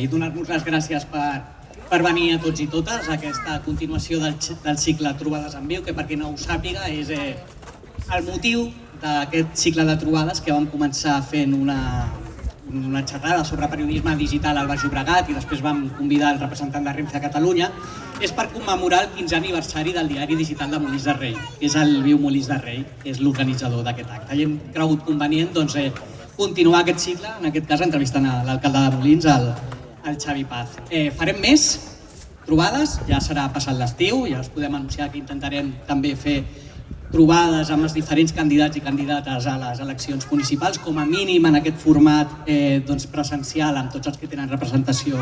i donar-nos les gràcies per venir a tots i totes a aquesta continuació del cicle Trobades en Viu, que per qui no ho sàpiga és el motiu d'aquest cicle de trobades que vam començar fent una xerrada sobre periodisme digital al Baix Llobregat i després vam convidar el representant de Renfe a Catalunya, és per commemorar el 15è aniversari del diari digital de Molins de Rei, que és el Viu Molins de Rei, que és l'organitzador d'aquest acte. I hem cregut convenient continuar aquest cicle, en aquest cas entrevistant a l'alcalde de Molins, el Xavi Paz. Farem més trobades, ja serà passat l'estiu, ja us podem anunciar que intentarem també fer trobades amb els diferents candidats i candidates a les eleccions municipals, com a mínim en aquest format presencial amb tots els que tenen representació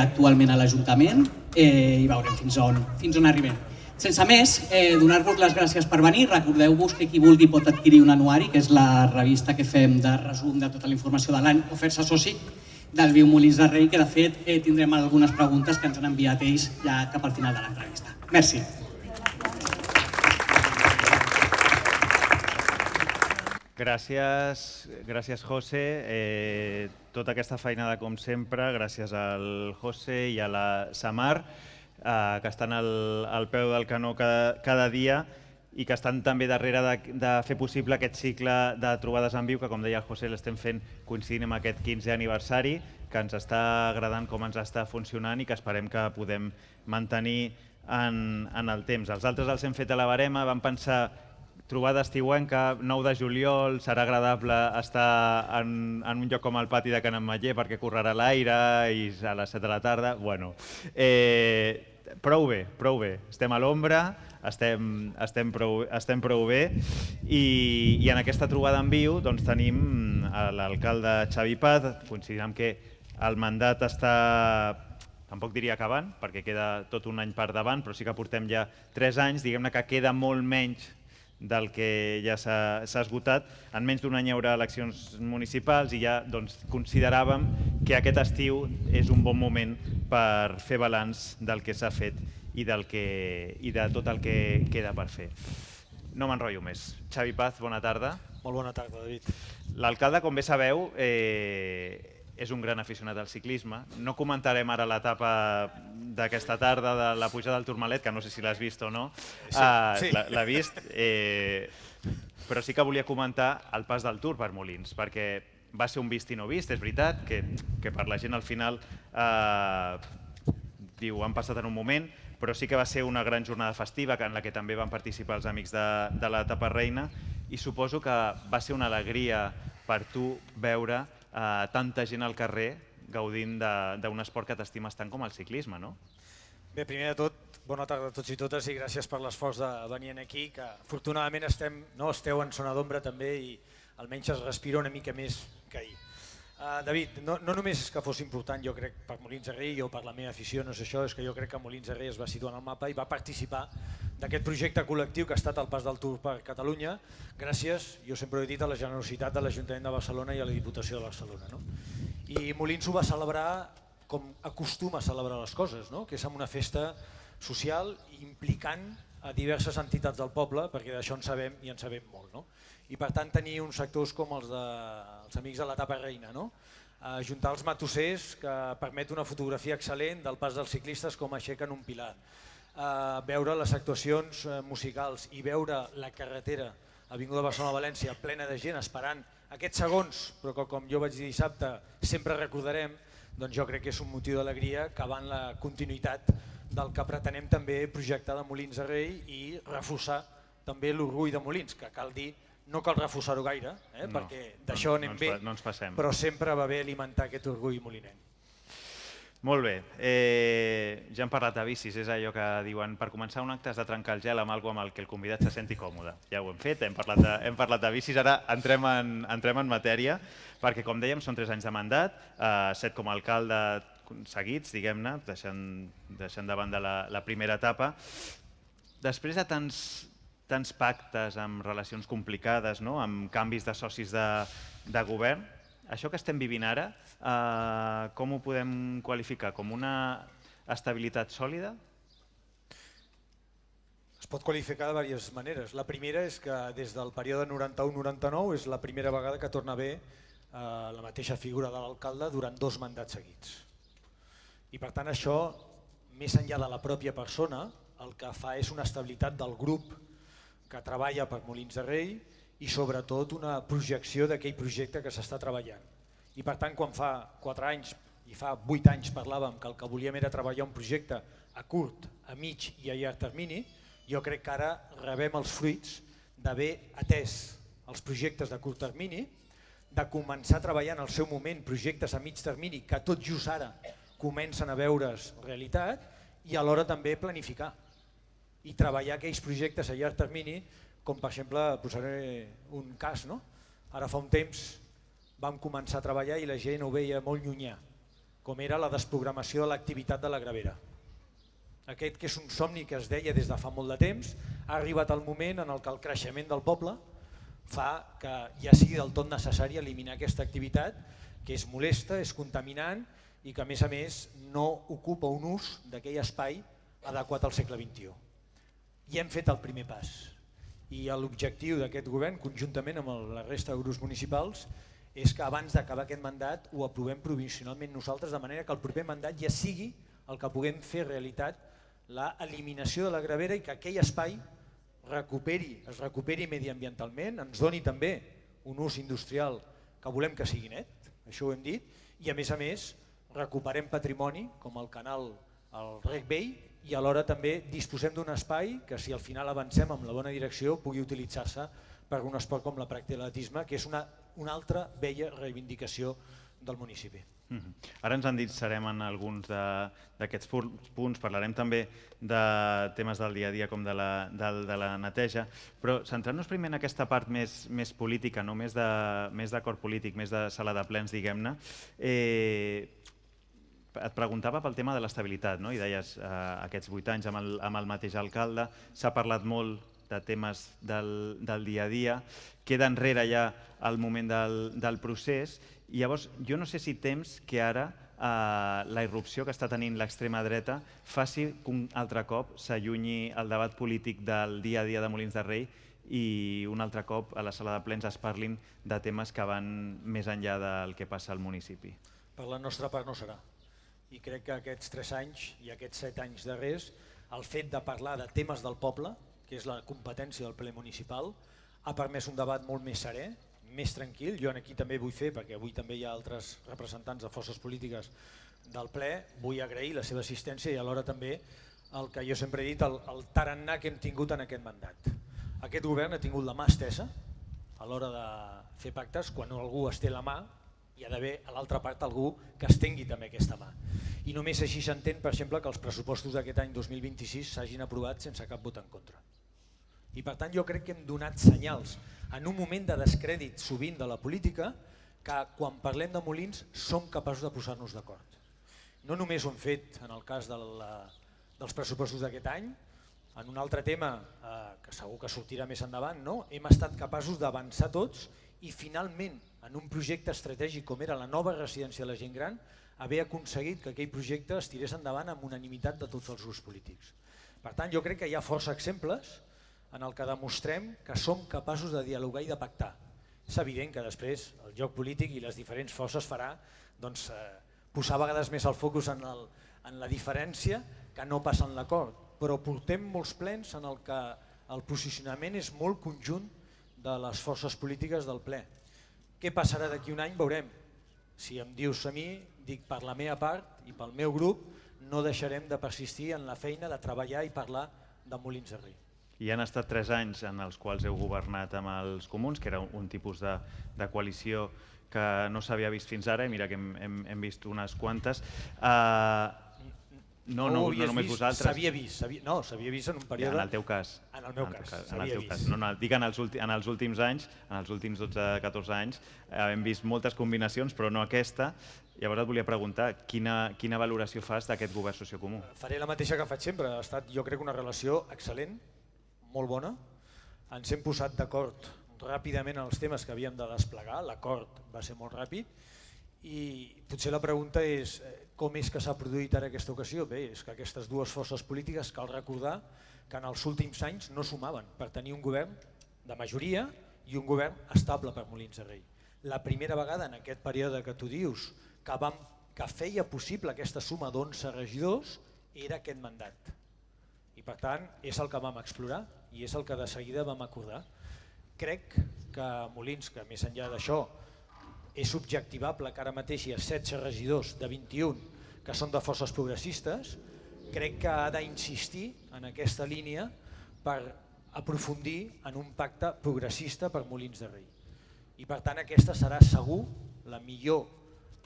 actualment a l'Ajuntament, i veurem fins on arribem. Sense més, donar-vos les gràcies per venir. Recordeu-vos que qui vulgui pot adquirir un anuari, que és la revista que fem de resum de tota la informació de l'any, o fer-se soci del Viu Molins de Rei, que de fet tindrem algunes preguntes que ens han enviat ells ja cap al final de l'entrevista. Merci. Gràcies José. Tota aquesta feinada com sempre, gràcies al José i a la Samar, que estan al peu del canó cada dia i que estan també darrere de fer possible aquest cicle de trobades en viu que, com deia el José, l'estem fent coincidint amb aquest 15è aniversari, que ens està agradant com ens està funcionant i que esperem que podem mantenir en el temps. Els altres els hem fet a la barema, vam pensar trobada estiuenca, 9 de juliol, serà agradable estar en un lloc com el pati de Can Ametller perquè correrà l'aire i a les 7 de la tarda. Bueno, prou bé. Estem a l'ombra, estem prou bé i en aquesta trobada en viu tenim l'alcalde Xavi Paz, coincidint amb que el mandat està, tampoc diria acabant, perquè queda tot un any per davant, però sí que portem ja 3 anys, diguem-ne que queda molt menys del que ja s'ha esgotat. En menys d'un any hi haurà eleccions municipals i ja consideràvem que aquest estiu és un bon moment per fer balanç del que s'ha fet i de tot el que queda per fer. No m'enrotllo més. Xavi Paz, bona tarda. Molt bona tarda, David. L'alcalde, com bé sabeu, és un gran aficionat al ciclisme. No comentarem ara l'etapa d'aquesta tarda de la pujada del Tourmalet, que no sé si l'has vist o no. Sí. L'ha vist, però sí que volia comentar el pas del Tour per Molins, perquè va ser un vist i no vist, és veritat, que per la gent al final diu han passat en un moment, però sí que va ser una gran jornada festiva en la que també van participar els amics de l'etapa reina i suposo que va ser una alegria per tu veure tanta gent al carrer gaudint d'un esport que t'estimes tant com el ciclisme, no? Bé, primer de tot, bona tarda a tots i totes i gràcies per l'esforç de venir aquí, que afortunadament esteu en zona d'ombra també i almenys es respira una mica més que ahir. David, no només és que fos important, jo crec, per Molins de Rei o per la meva afició, no és això, és que jo crec que Molins de Rei es va situar en el mapa i va participar d'aquest projecte col·lectiu que ha estat el Pas del Tour per Catalunya, gràcies, jo sempre ho he dit, a la generositat de l'Ajuntament de Barcelona i a la Diputació de Barcelona. I Molins ho va celebrar com acostuma a celebrar les coses, que és amb una festa social implicant a diverses entitats del poble, perquè d'això en sabem i en sabem molt. I per tant tenir uns sectors com els amics de l'etapa reina, ajuntar els matossers que permet una fotografia excel·lent del pas dels ciclistes com aixequen un pilar, veure les actuacions musicals i veure la carretera Avinguda Barcelona-València plena de gent esperant aquests segons, però que com jo vaig dir dissabte sempre recordarem, doncs jo crec que és un motiu d'alegria que va en la continuïtat del que pretenem també projectar de Molins de Rei i reforçar també l'orgull de Molins, que cal dir, no cal reforçar-ho gaire, perquè d'això anem bé, però sempre va bé alimentar aquest orgull molinenc. Molt bé, ja hem parlat de bicis, és allò que diuen per començar un acte has de trencar el gel amb alguna cosa amb el que el convidat se senti còmode. Ja ho hem fet, hem parlat de bicis, ara entrem en matèria, perquè com dèiem són 3 anys de mandat, 7 com a alcalde seguits, diguem-ne, deixant de banda la primera etapa. Després de tants pactes amb relacions complicades, amb canvis de socis de govern, això que estem vivint ara, com ho podem qualificar? Com una estabilitat sòlida? Es pot qualificar de diverses maneres. La primera és que des del període 91-99 és la primera vegada que torna a haver la mateixa figura de l'alcalde durant 2 mandats seguits. I per tant això, més enllà de la pròpia persona, el que fa és una estabilitat del grup que treballa per Molins de Rei i sobretot una projecció d'aquell projecte que s'està treballant. I per tant, quan fa 4 anys i fa 8 anys parlàvem que el que volíem era treballar un projecte a curt, a mig i a llarg termini, jo crec que ara rebem els fruits d'haver atès els projectes de curt termini, de començar a treballar en el seu moment projectes a mig termini que tot just ara comencen a veure's realitat i alhora també planificar i treballar aquells projectes a llarg termini, com per exemple, posaré un cas, no? Ara fa un temps vam començar a treballar i la gent ho veia molt llunyà, com era la desprogramació de l'activitat de la gravera. Aquest que és un somni que es deia des de fa molt de temps, ha arribat el moment en què el creixement del poble fa que ja sigui del tot necessari eliminar aquesta activitat que és molesta, és contaminant i que a més no ocupa un ús d'aquell espai adequat al segle XXI. I hem fet el primer pas. I l'objectiu d'aquest govern, conjuntament amb la resta de grups municipals, és que abans d'acabar aquest mandat ho aprovem provisionalment nosaltres, de manera que el proper mandat ja sigui el que puguem fer realitat l'eliminació de la gravera i que aquell espai es recuperi mediambientalment, ens doni també un ús industrial que volem que sigui net, això ho hem dit, i a més recuperem patrimoni com el canal al Rec Vell i alhora també disposem d'un espai que si al final avancem en la bona direcció pugui utilitzar-se per un esport com la pràctica de l'atletisme, que és una altra vella reivindicació del municipi. Ara ens endinsarem en alguns d'aquests punts, parlarem també de temes del dia a dia com de la neteja, però centrant-nos primer en aquesta part més política, més d'acord polític, més de sala de plens, diguem-ne, et preguntava pel tema de l'estabilitat, i deies aquests 8 anys amb el mateix alcalde, s'ha parlat molt de temes del dia a dia, queda enrere ja el moment del procés. I llavors, jo no sé si temps que ara la irrupció que està tenint l'extrema dreta faci que un altre cop s'allunyi el debat polític del dia a dia de Molins de Rei i un altre cop a la sala de plens es parlin de temes que van més enllà del que passa al municipi. Per la nostra part no serà. I crec que aquests 3 anys i aquests 7 anys darrers, el fet de parlar de temes del poble, que és la competència del ple municipal, ha permès un debat molt més serè, més tranquil. Jo aquí també vull fer, perquè avui també hi ha altres representants de forces polítiques del ple, vull agrair la seva assistència i alhora també el que jo sempre he dit, el tarannà que hem tingut en aquest mandat. Aquest govern ha tingut la mà estesa a l'hora de fer pactes. Quan algú es té la mà hi ha d'haver a l'altra part algú que es tengui també aquesta mà. I només així s'entén, per exemple, que els pressupostos d'aquest any 2026 s'hagin aprovat sense cap vot en contra. I per tant jo crec que hem donat senyals en un moment de descrèdit sovint de la política que quan parlem de Molins som capaços de posar-nos d'acord. No només ho hem fet en el cas dels pressupostos d'aquest any, en un altre tema que segur que sortirà més endavant, hem estat capaços d'avançar tots i finalment en un projecte estratègic com era la nova residència de la gent gran haver aconseguit que aquell projecte es tirés endavant amb unanimitat de tots els grups polítics. Per tant jo crec que hi ha força exemples en el que demostrem que som capaços de dialogar i de pactar. És evident que després el joc polític i les diferents forces farà posar a vegades més el focus en la diferència que no pas en l'acord, però portem molts plens en el que el posicionament és molt conjunt de les forces polítiques del ple. Què passarà d'aquí un any? Veurem. Si em dius a mi, dic per la meva part i pel meu grup, no deixarem de persistir en la feina de treballar i parlar de Molins de Rei. I han estat 3 anys en els quals heu governat amb els comuns, que era un tipus de coalició que no s'havia vist fins ara, i mira que hem vist unes quantes. No només vosaltres. S'havia vist en un període... En el teu cas. En el meu cas, s'havia vist. Dic en els últims anys, en els últims 12-14 anys, hem vist moltes combinacions, però no aquesta. Llavors et volia preguntar, quina valoració fas d'aquest govern sociocomú? Faré la mateixa que faig sempre. Ha estat, jo crec, una relació excel·lent, molt bona. Ens hem posat d'acord ràpidament en els temes que havíem de desplegar. L'acord va ser molt ràpid. I potser la pregunta és com és que s'ha produït ara aquesta ocasió? Bé, és que aquestes dues forces polítiques cal recordar que en els últims anys no sumaven per tenir un govern de majoria i un govern estable per Molins de Rei. La primera vegada en aquest període que tu dius que feia possible aquesta suma d'11 regidors era aquest mandat. I per tant és el que vam explorar i és el que de seguida vam acordar. Crec que Molins, que més enllà d'això és objectivable que ara mateix hi ha 16 regidors de 21 que són de forces progressistes, crec que ha d'insistir en aquesta línia per aprofundir en un pacte progressista per Molins de Rei. I per tant aquesta serà segur la millor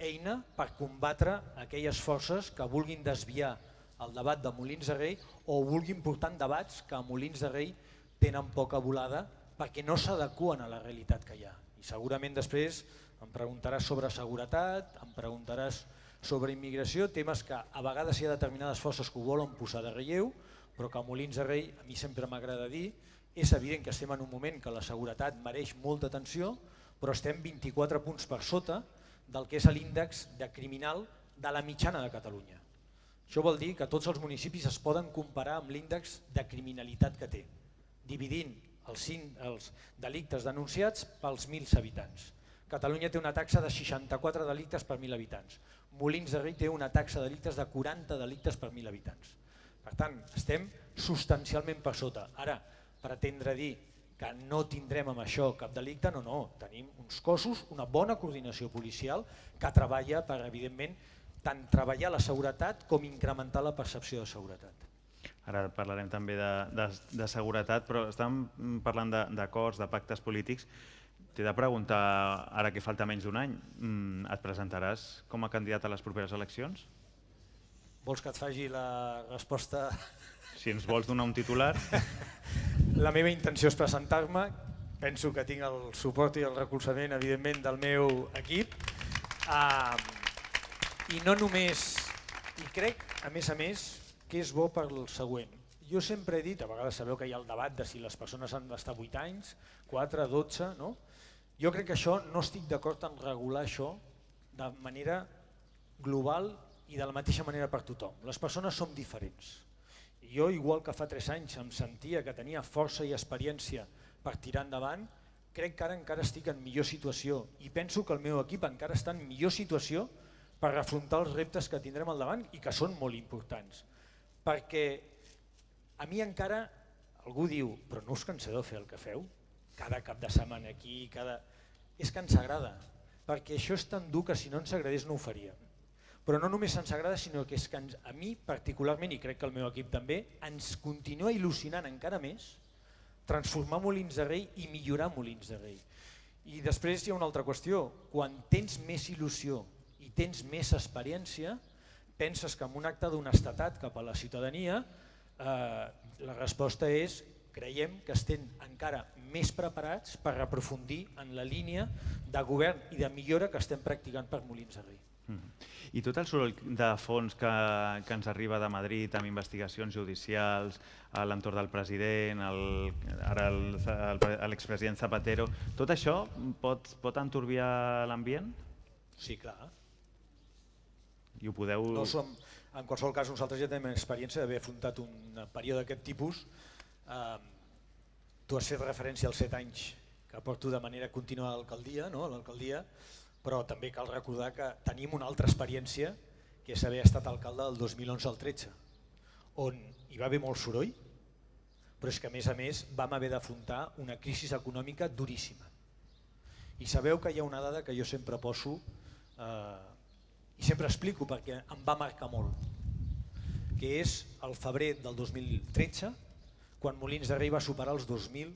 eina per combatre aquelles forces que vulguin desviar el debat de Molins de Rei o vulguin portar debats que a Molins de Rei tenen poca volada perquè no s'adeqüen a la realitat que hi ha. I segurament després em preguntaràs sobre seguretat, em preguntaràs sobre immigració, temes que a vegades hi ha determinades forces que ho volen posar de relleu, però que a Molins de Rei a mi sempre m'agrada dir, és evident que estem en un moment que la seguretat mereix molta atenció, però estem 24 punts per sota del que és l'índex de criminal de la mitjana de Catalunya. Això vol dir que tots els municipis es poden comparar amb l'índex de criminalitat que té, dividint els delictes denunciats pels 1.000 habitants. Catalunya té una taxa de 64 delictes per 1.000 habitants. Molins de Rei té una taxa de delictes de 40 delictes per 1.000 habitants. Per tant, estem substancialment per sota. Ara, pretendre dir que no tindrem amb això cap delicte, no. Tenim uns cossos, una bona coordinació policial que treballa per, evidentment, tant treballar la seguretat com incrementar la percepció de seguretat. Ara parlarem també de seguretat, però estàvem parlant d'acords, de pactes polítics. T'he de preguntar, ara que falta menys d'un any, et presentaràs com a candidat a les properes eleccions? Vols que et faci la resposta? Si ens vols donar un titular. La meva intenció és presentar-me, penso que tinc el suport i el recolzament, evidentment, del meu equip. I no només, i crec, a més, que és bo per el següent. Jo sempre he dit, a vegades sabeu que hi ha el debat de si les persones han d'estar 8 anys, 4, 12, no? Jo crec que això no estic d'acord en regular això de manera global i de la mateixa manera per tothom. Les persones som diferents. Jo, igual que fa 3 anys em sentia que tenia força i experiència per tirar endavant, crec que ara encara estic en millor situació i penso que el meu equip encara està en millor situació per afrontar els reptes que tindrem al davant i que són molt importants. Perquè a mi encara, algú diu, però no us canseu de fer el que feu? Cada cap de setmana aquí, és que ens agrada, perquè això és tan dur que si no ens agradés no ho faríem. Però no només ens agrada, sinó que és que a mi particularment, i crec que el meu equip també, ens continua il·lusionant encara més transformar Molins de Rei i millorar Molins de Rei. I després hi ha una altra qüestió, quan tens més il·lusió i tens més experiència, penses que en un acte d'honestedat cap a la ciutadania la resposta és creiem que estem encara més preparats per aprofundir en la línia de govern i de millora que estem practicant per Molins de Rei. I tot el soroll de fons que ens arriba de Madrid amb investigacions judicials a l'entorn del president, ara l'expresident Zapatero, tot això pot enturbiar l'ambient? Sí, clar. I ho podeu... En qualsevol cas, nosaltres ja tenim experiència d'haver afrontat un període d'aquest tipus. Tu has fet referència als 7 anys que porto de manera contínua a l'alcaldia, però també cal recordar que tenim una altra experiència, que és haver estat alcalde del 2011 al 13, on hi va haver molt soroll, però és que a més vam haver d'afrontar una crisi econòmica duríssima. I sabeu que hi ha una dada que jo sempre poso i sempre explico perquè em va marcar molt, que és el febrer del 2013, quan Molins de Rei va superar els 2.000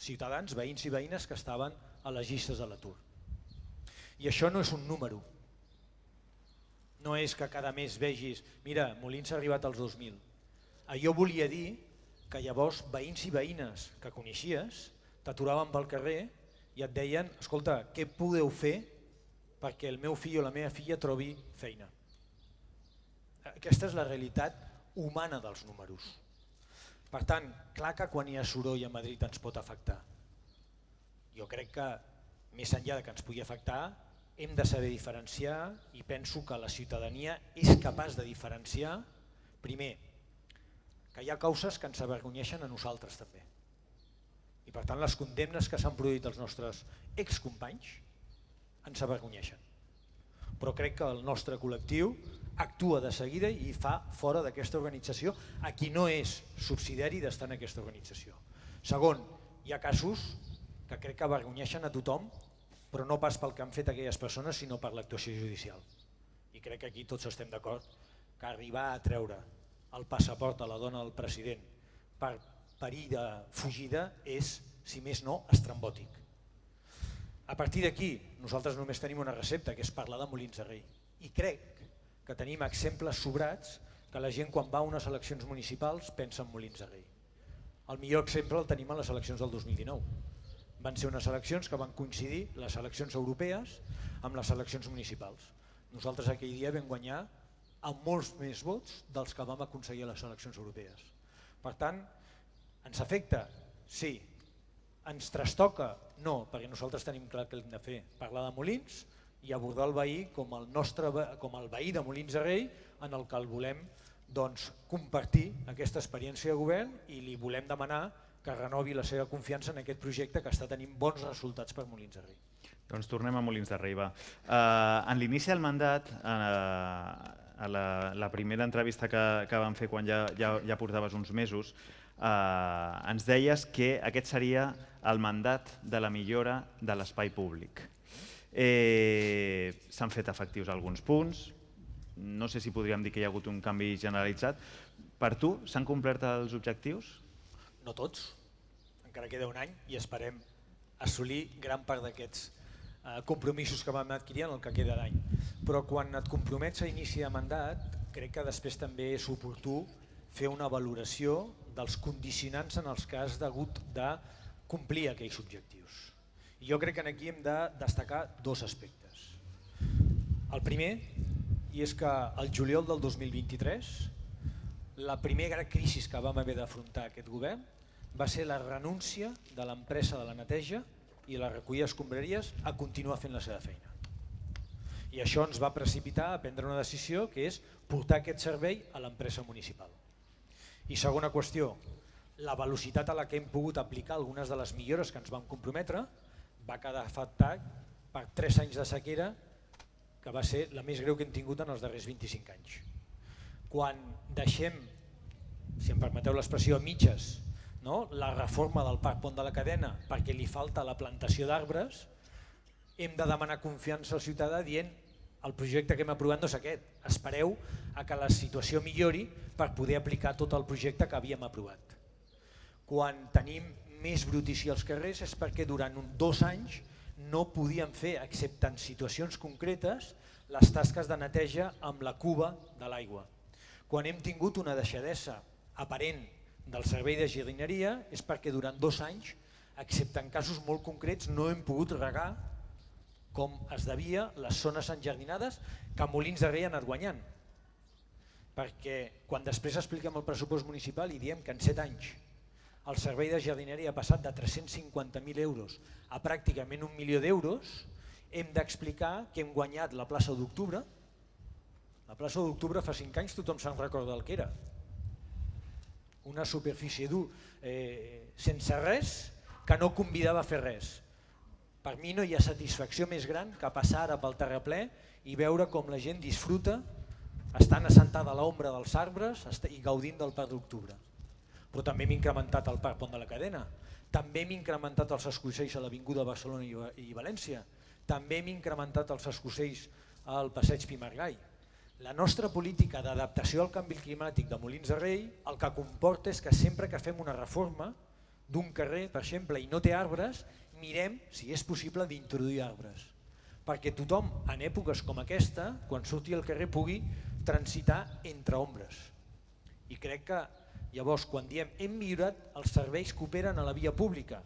ciutadans, veïns i veïnes que estaven a les llistes de l'atur. I això no és un número, no és que cada mes vegis, mira, Molins ha arribat als 2.000. Allò volia dir que llavors veïns i veïnes que coneixies t'aturaven pel carrer i et deien, escolta, què podeu fer perquè el meu fill o la meva filla trobi feina? Aquesta és la realitat humana dels números. Per tant, clar que quan hi ha soroll a Madrid ens pot afectar. Jo crec que més enllà que ens pugui afectar, hem de saber diferenciar i penso que la ciutadania és capaç de diferenciar, primer, que hi ha causes que ens avergonyeixen a nosaltres també. I per tant les condemnes que s'han produït als nostres excompanys ens avergonyeixen. Però crec que el nostre col·lectiu actua de seguida i fa fora d'aquesta organització a qui no és subsidiari d'estar en aquesta organització. Segon, hi ha casos que crec que avergonyeixen a tothom, però no pas pel que han fet aquelles persones, sinó per l'actuació judicial. I crec que aquí tots estem d'acord que arribar a treure el passaport a la dona del president per perill de fugida és, si més no, estrambòtic. A partir d'aquí, nosaltres només tenim una recepta, que és parlar de Molins de Rei. I crec que tenim exemples sobrats que la gent quan va a unes eleccions municipals pensa en Molins de Rei. El millor exemple el tenim a les eleccions del 2019. Van ser unes eleccions que van coincidir les eleccions europees amb les eleccions municipals. Nosaltres aquell dia vam guanyar amb molts més vots dels que vam aconseguir a les eleccions europees. Per tant, ens afecta? Sí. Ens trastoca? No, perquè nosaltres tenim clar que hem de fer parlar de Molins i abordar el veí com el veí de Molins de Rei en el que el volem compartir aquesta experiència de govern i li volem demanar que renovi la seva confiança en aquest projecte que està tenint bons resultats per Molins de Rei. Doncs tornem a Molins de Rei, va. En l'inici del mandat, a la primera entrevista que vam fer quan ja portaves uns mesos, ens deies que aquest seria el mandat de la millora de l'espai públic. S'han fet efectius alguns punts, no sé si podríem dir que hi ha hagut un canvi generalitzat. Per tu, s'han complert els objectius? No tots, encara queda un any i esperem assolir gran part d'aquests compromisos que vam adquirir en el que queda d'any. Però quan et compromets a inici de mandat, crec que després també és oportú fer una valoració dels condicionants en els que has hagut de complir aquells objectius. I jo crec que aquí hem de destacar dos aspectes. El primer, i és que el juliol del 2023, la primera crisi que vam haver d'afrontar aquest govern va ser la renúncia de l'empresa de la neteja i la recollida d'escombraries a continuar fent la seva feina. I això ens va precipitar a prendre una decisió que és portar aquest servei a l'empresa municipal. I segona qüestió, la velocitat a la que hem pogut aplicar algunes de les millores que ens vam comprometre va quedar afectat per 3 anys de sequera que va ser la més greu que hem tingut en els darrers 25 anys. Quan deixem, si em permeteu l'expressió, a mitges, la reforma del Parc Pont de la Cadena perquè li falta la plantació d'arbres, hem de demanar confiança al ciutadà dient el projecte que hem aprovat no és aquest, espereu a que la situació millori per poder aplicar tot el projecte que havíem aprovat. Quan tenim més brutícia als carrers és perquè durant 2 anys no podíem fer, excepte en situacions concretes, les tasques de neteja amb la cuba de l'aigua. Quan hem tingut una deixadesa aparent del servei de jardineria és perquè durant 2 anys, excepte en casos molt concrets, no hem pogut regar com es devia les zones enjardinades que Molins de Rei ha anat guanyant. Perquè quan després expliquem el pressupost municipal i diem que en 7 anys el servei de jardineria ha passat de 350.000 euros a pràcticament 1 milió d'euros, hem d'explicar que hem guanyat la plaça d'Octubre. La plaça d'Octubre fa 5 anys tothom se'n recorda el que era. Una superfície sense res que no convidava a fer res. Per mi no hi ha satisfacció més gran que passar ara pel terraplè i veure com la gent disfruta estant assentada a l'ombra dels arbres i gaudint del Parc d'Octubre. Però també hem incrementat el Parc Pont de la Cadena, també hem incrementat els escorcells a l'Avinguda Barcelona i València, també hem incrementat els escorcells al Passeig Pi Margall. La nostra política d'adaptació al canvi climàtic de Molins de Rei el que comporta és que sempre que fem una reforma d'un carrer, per exemple, i no té arbres, mirem si és possible d'introduir arbres. Perquè tothom, en èpoques com aquesta, quan surti al carrer pugui transitar entre ombres. I crec que llavors quan diem hem millorat els serveis que operen a la via pública,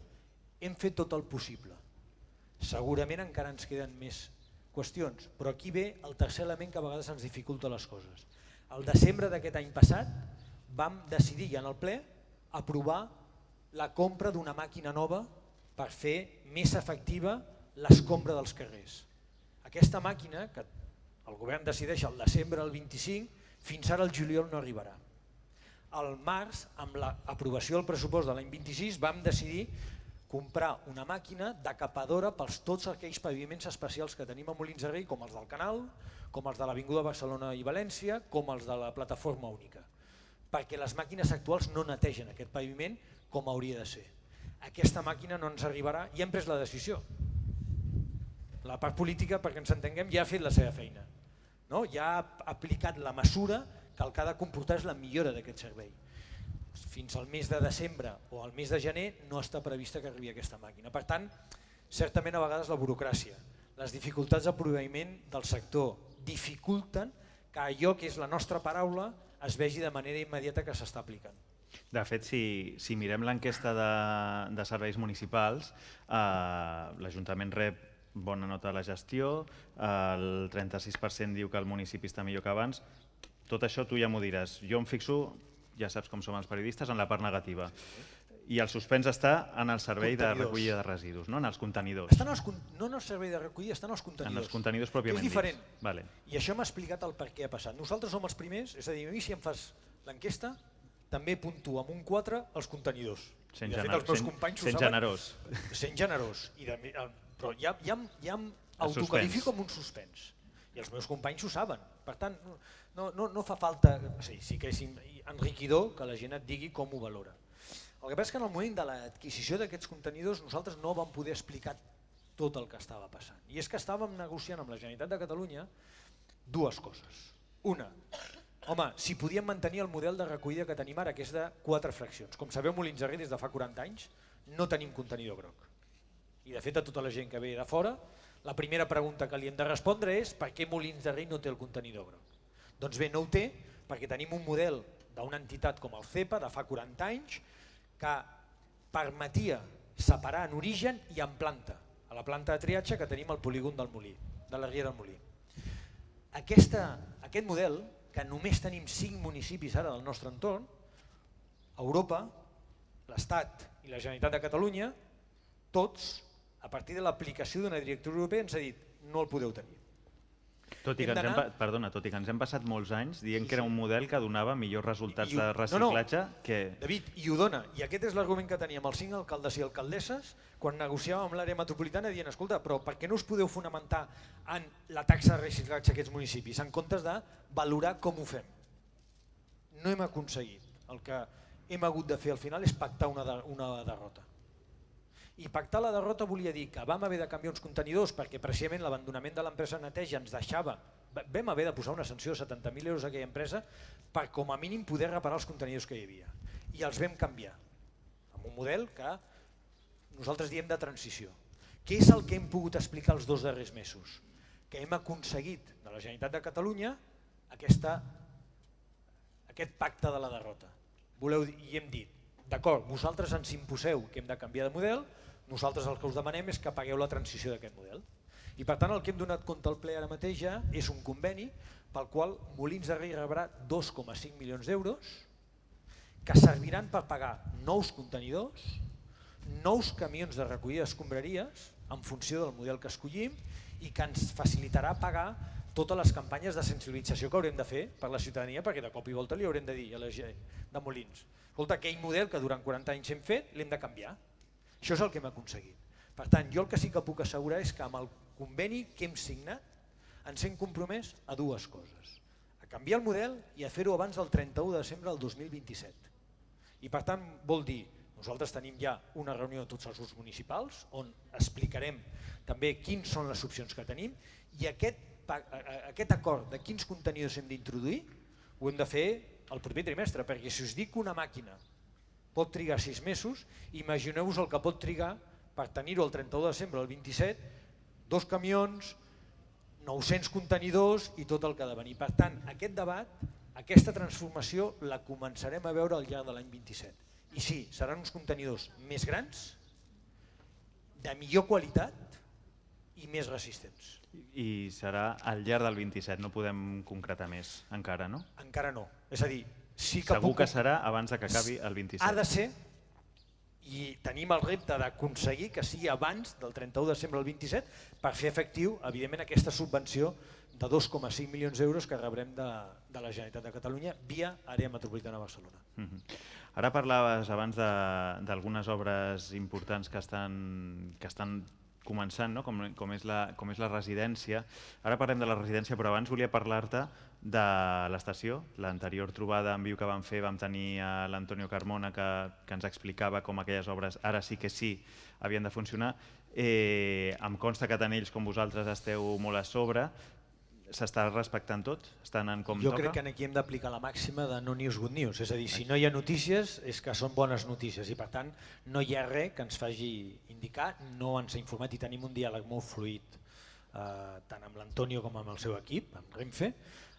hem fet tot el possible. Segurament encara ens queden més qüestions, però aquí ve el tercer element que a vegades ens dificulta les coses. Al desembre d'aquest any passat vam decidir ja en el ple aprovar la compra d'una màquina nova per fer més efectiva l'escombra dels carrers. Aquesta màquina, que el govern decideix al desembre del 25, fins ara al juliol no arribarà. Al març, amb l'aprovació del pressupost de l'any 26, vam decidir comprar una màquina decapadora per tots aquells paviments especials que tenim a Molins de Rei, com els del Canal, com els de l'Avinguda Barcelona i València, com els de la plataforma única, perquè les màquines actuals no netegen aquest paviment com hauria de ser. Aquesta màquina no ens arribarà i hem pres la decisió. La part política, perquè ens entenguem, ja ha fet la seva feina, no? Ja ha aplicat la mesura que el que ha de comportar és la millora d'aquest servei. Fins al mes de desembre o al mes de gener no està prevista que arribi aquesta màquina. Per tant, certament a vegades la burocràcia, les dificultats de proveïment del sector dificulten que allò que és la nostra paraula es vegi de manera immediata que s'està aplicant. De fet, si mirem l'enquesta de serveis municipals, l'Ajuntament rep bona nota de la gestió, el 36% diu que el municipi està millor que abans. Tot això tu ja m'ho diràs. Jo em fixo, ja saps com som els periodistes, en la part negativa. I el suspens està en el servei de recollida de residus, no? En els contenidors. No en el servei de recollida, estan els contenidors. En els contenidors pròpiament dits. És diferent. Vale. I això m'ha explicat el per què ha passat. Nosaltres som els primers, és a dir, a mi si em fas l'enquesta, també puntuo amb un 4 els contenidors. Sent generós. Sent generós. Però ja em autocalifico amb un suspens. I els meus companys ho saben. Per tant, no fa falta... Sí que és enriquidor que la gent et digui com ho valora. El que passa és que en el moment de l'adquisició d'aquests contenidors nosaltres no vam poder explicar tot el que estava passant. I és que estàvem negociant amb la Generalitat de Catalunya dues coses. Una, home, si podíem mantenir el model de recollida que tenim ara, que és de 4 fraccions. Com sabeu, Molins de Rei des de fa 40 anys no tenim contenidor groc. I de fet a tota la gent que ve de fora, la primera pregunta que li hem de respondre és per què Molins de Rei no té el contenidor groc? Doncs bé, no ho té perquè tenim un model d'una entitat com el CEPA de fa 40 anys que permetia separar en origen i en planta, a la planta de triatge que tenim al polígon del Molí, de la Riera del Molí. Aquest model, que només tenim 5 municipis ara del nostre entorn, Europa, l'Estat i la Generalitat de Catalunya, tots, a partir de l'aplicació d'una directiva europea, ens ha dit no el podeu tenir. Tot i que ens hem passat molts anys dient que era un model que donava millors resultats de reciclatge que... David, i ho dona. I aquest és l'argument que teníem els 5 alcaldes i alcaldesses quan negociàvem amb l'àrea metropolitana dient escolta, però per què no us podeu fonamentar en la taxa de reciclatge d'aquests municipis en comptes de valorar com ho fem? No hem aconseguit. El que hem hagut de fer al final és pactar una derrota. I pactar la derrota volia dir que vam haver de canviar uns contenidors perquè precisament l'abandonament de l'empresa neteja ens deixava, vam haver de posar una sanció de 70.000 euros a aquella empresa per com a mínim poder reparar els contenidors que hi havia. I els vam canviar amb un model que nosaltres diem de transició. Què és el que hem pogut explicar els 2 darrers mesos? Que hem aconseguit de la Generalitat de Catalunya aquest pacte de la derrota. I hem dit, d'acord, vosaltres ens imposeu que hem de canviar de model, nosaltres el que us demanem és que pagueu la transició d'aquest model. I per tant el que hem donat compte al ple ara mateix ja és un conveni pel qual Molins de Rei rebrà 2,5 milions d'euros que serviran per pagar nous contenidors, nous camions de recollida d'escombraries en funció del model que escollim i que ens facilitarà pagar totes les campanyes de sensibilització que haurem de fer per la ciutadania perquè de cop i volta li haurem de dir a la gent de Molins escolta, aquell model que durant 40 anys hem fet l'hem de canviar. Això és el que hem aconseguit. Per tant, jo el que sí que puc assegurar és que amb el conveni que hem signat ens hem compromès a 2 coses. A canviar el model i a fer-ho abans del 31 de desembre del 2027. I per tant vol dir, nosaltres tenim ja una reunió de tots els grups municipals on explicarem també quins són les opcions que tenim i aquest acord de quins contenidors hem d'introduir ho hem de fer el proper trimestre, perquè si us dic que una màquina pot trigar 6 mesos, imagineu-vos el que pot trigar per tenir-ho el 31 de desembre del 27, 2 camions, 900 contenidors i tot el que ha de venir. Per tant, aquest debat, aquesta transformació la començarem a veure al llarg de l'any 27. I sí, seran uns contenidors més grans, de millor qualitat i més resistents. I serà al llarg del 27, no podem concretar més encara, no? Encara no. És a dir, sí que segur que serà abans que acabi el 27. Ha de ser, i tenim el repte d'aconseguir que sigui abans del 31 de desembre del 27 per fer efectiu, evidentment, aquesta subvenció de 2,5 milions d'euros que rebrem de la Generalitat de Catalunya via Àrea Metropolitana de Barcelona. Ara parlaves abans d'algunes obres importants que estan començant, no? com és la residència. Ara parlem de la residència, però abans volia parlar-te de l'estació. L'anterior trobada en viu que vam fer vam tenir a l'Antonio Carmona que ens explicava com aquelles obres ara sí que sí havien de funcionar. Em consta que tant ells com vosaltres esteu molt a sobre. S'està respectant tot? Està anant com toca? Jo crec que aquí hem d'aplicar la màxima de no news, good news. És a dir, si no hi ha notícies és que són bones notícies i per tant no hi ha res que ens faci indicar. No ens ha informat i tenim un diàleg molt fluid tant amb l'Antonio com amb el seu equip, amb Renfe,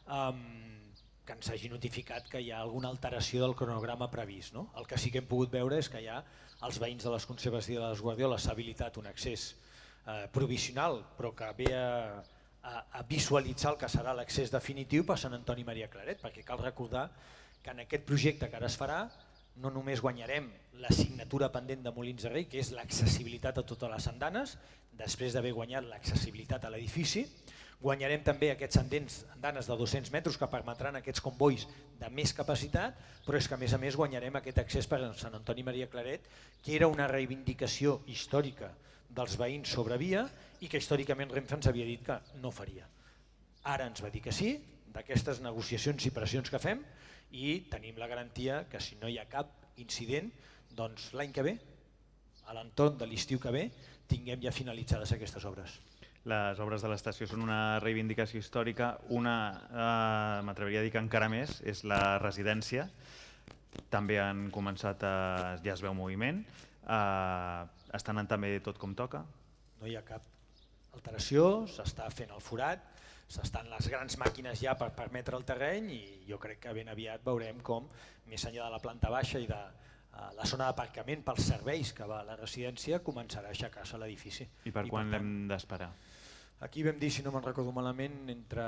que ens hagi notificat que hi ha alguna alteració del cronograma previst. No? El que sí que hem pogut veure és que ja els veïns de les Conserves i de les Guardioles s'ha habilitat un accés provisional, però que ve a visualitzar el que serà l'accés definitiu per Sant Antoni Maria Claret, perquè cal recordar que en aquest projecte que ara es farà no només guanyarem la signatura pendent de Molins de Rei, que és l'accessibilitat a totes les andanes, després d'haver guanyat l'accessibilitat a l'edifici, guanyarem també aquests andanes de 200 metres que permetran aquests convois de més capacitat, però és que a més guanyarem aquest accés per Sant Antoni Maria Claret, que era una reivindicació històrica dels veïns sobre via i que històricament Renfe ens havia dit que no faria. Ara ens va dir que sí, d'aquestes negociacions i pressions que fem, i tenim la garantia que si no hi ha cap incident, doncs l'any que ve, a l'entorn de l'estiu que ve, tinguem ja finalitzades aquestes obres. Les obres de l'estació són una reivindicació històrica, m'atreviria a dir que encara més, és la residència. També han començat, ja es veu moviment, està anant també tot com toca? No hi ha cap alteració, s'està fent el forat, s'estan les grans màquines ja per permetre el terreny i jo crec que ben aviat veurem com, més enllà de la planta baixa i de la zona d'aparcament pels serveis que va a la residència, començarà a aixecar-se l'edifici. I per quan l'hem d'esperar? Aquí vam dir, si no me'n recordo malament, entre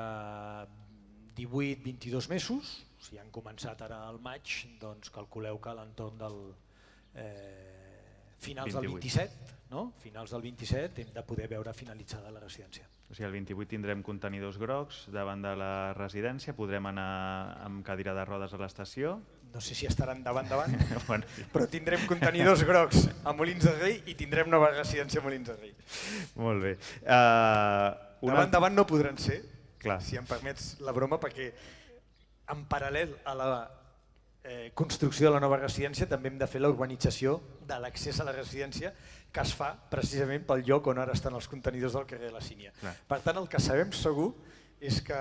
18 i 22 mesos. Si han començat ara al maig, doncs calculeu que a l'entorn del finals del 27, no? Finals del 27 hem de poder veure finalitzada la residència. O sigui, el 28 tindrem contenidors grocs davant de la residència, podrem anar amb cadira de rodes a l'estació. No sé si estaran davant, però tindrem contenidors grocs a Molins de Rei i tindrem nova residència a Molins de Rei. Molt bé. Davant no podran ser, clar, si em permets la broma, perquè en paral·lel a la construcció de la nova residència també hem de fer la urbanització de l'accés a la residència que es fa precisament pel lloc on ara estan els contenidors del carrer de la Sínia. Per tant, el que sabem segur és que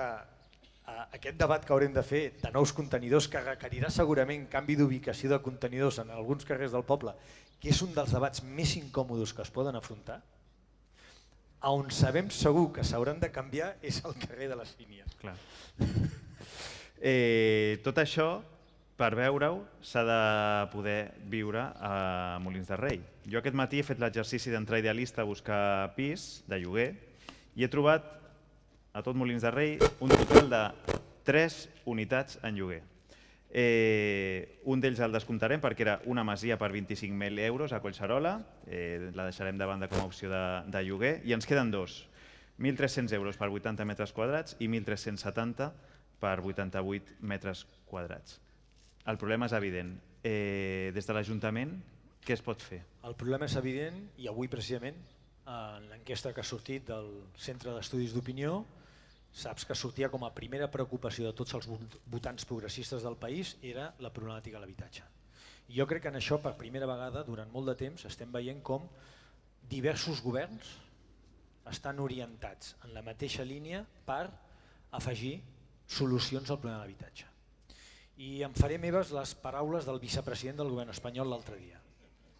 aquest debat que haurem de fer de nous contenidors, que requerirà segurament canvi d'ubicació de contenidors en alguns carrers del poble, que és un dels debats més incòmodes que es poden afrontar, on sabem segur que s'hauran de canviar és el carrer de la Sínia. Clar. Tot això, per veure-ho, s'ha de poder viure a Molins de Rei. Jo aquest matí he fet l'exercici d'entrar idealista a buscar pis de lloguer i he trobat a tot Molins de Rei un total de 3 unitats en lloguer. Un d'ells el descomptarem perquè era una masia per 25.000 euros a Collserola, la deixarem de banda com a opció de lloguer, i ens queden dos, 1.300 euros per 80 metres quadrats i 1.370 per 88 metres quadrats. El problema és evident. Des de l'Ajuntament, què es pot fer? El problema és evident i avui precisament en l'enquesta que ha sortit del Centre d'Estudis d'Opinió saps que sortia com a primera preocupació de tots els votants progressistes del país era la problemàtica de l'habitatge. I jo crec que en això per primera vegada durant molt de temps estem veient com diversos governs estan orientats en la mateixa línia per afegir solucions al problema de l'habitatge. I em faré meves les paraules del vicepresident del govern espanyol l'altre dia,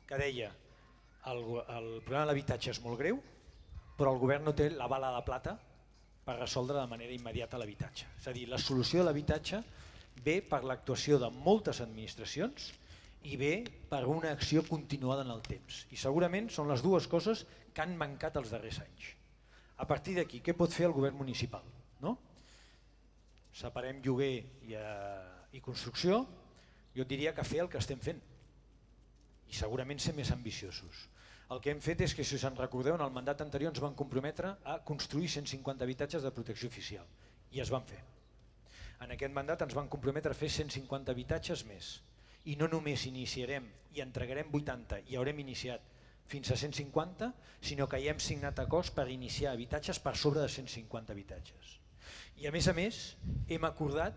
que deia el problema de l'habitatge és molt greu, però el govern no té la bala de plata per resoldre de manera immediata l'habitatge. És a dir, la solució de l'habitatge ve per l'actuació de moltes administracions i ve per una acció continuada en el temps. I segurament són les dues coses que han mancat els darrers anys. A partir d'aquí, què pot fer el govern municipal? Separem lloguer i construcció, jo diria que fer el que estem fent. I i segurament ser més ambiciosos. El que hem fet és que, si us en recordeu, en el mandat anterior ens van comprometre a construir 150 habitatges de protecció oficial i es van fer. En aquest mandat ens van comprometre a fer 150 habitatges més i no només iniciarem i entregarem 80 i haurem iniciat fins a 150, sinó que ja hem signat acords per iniciar habitatges per sobre de 150 habitatges. I a més, hem acordat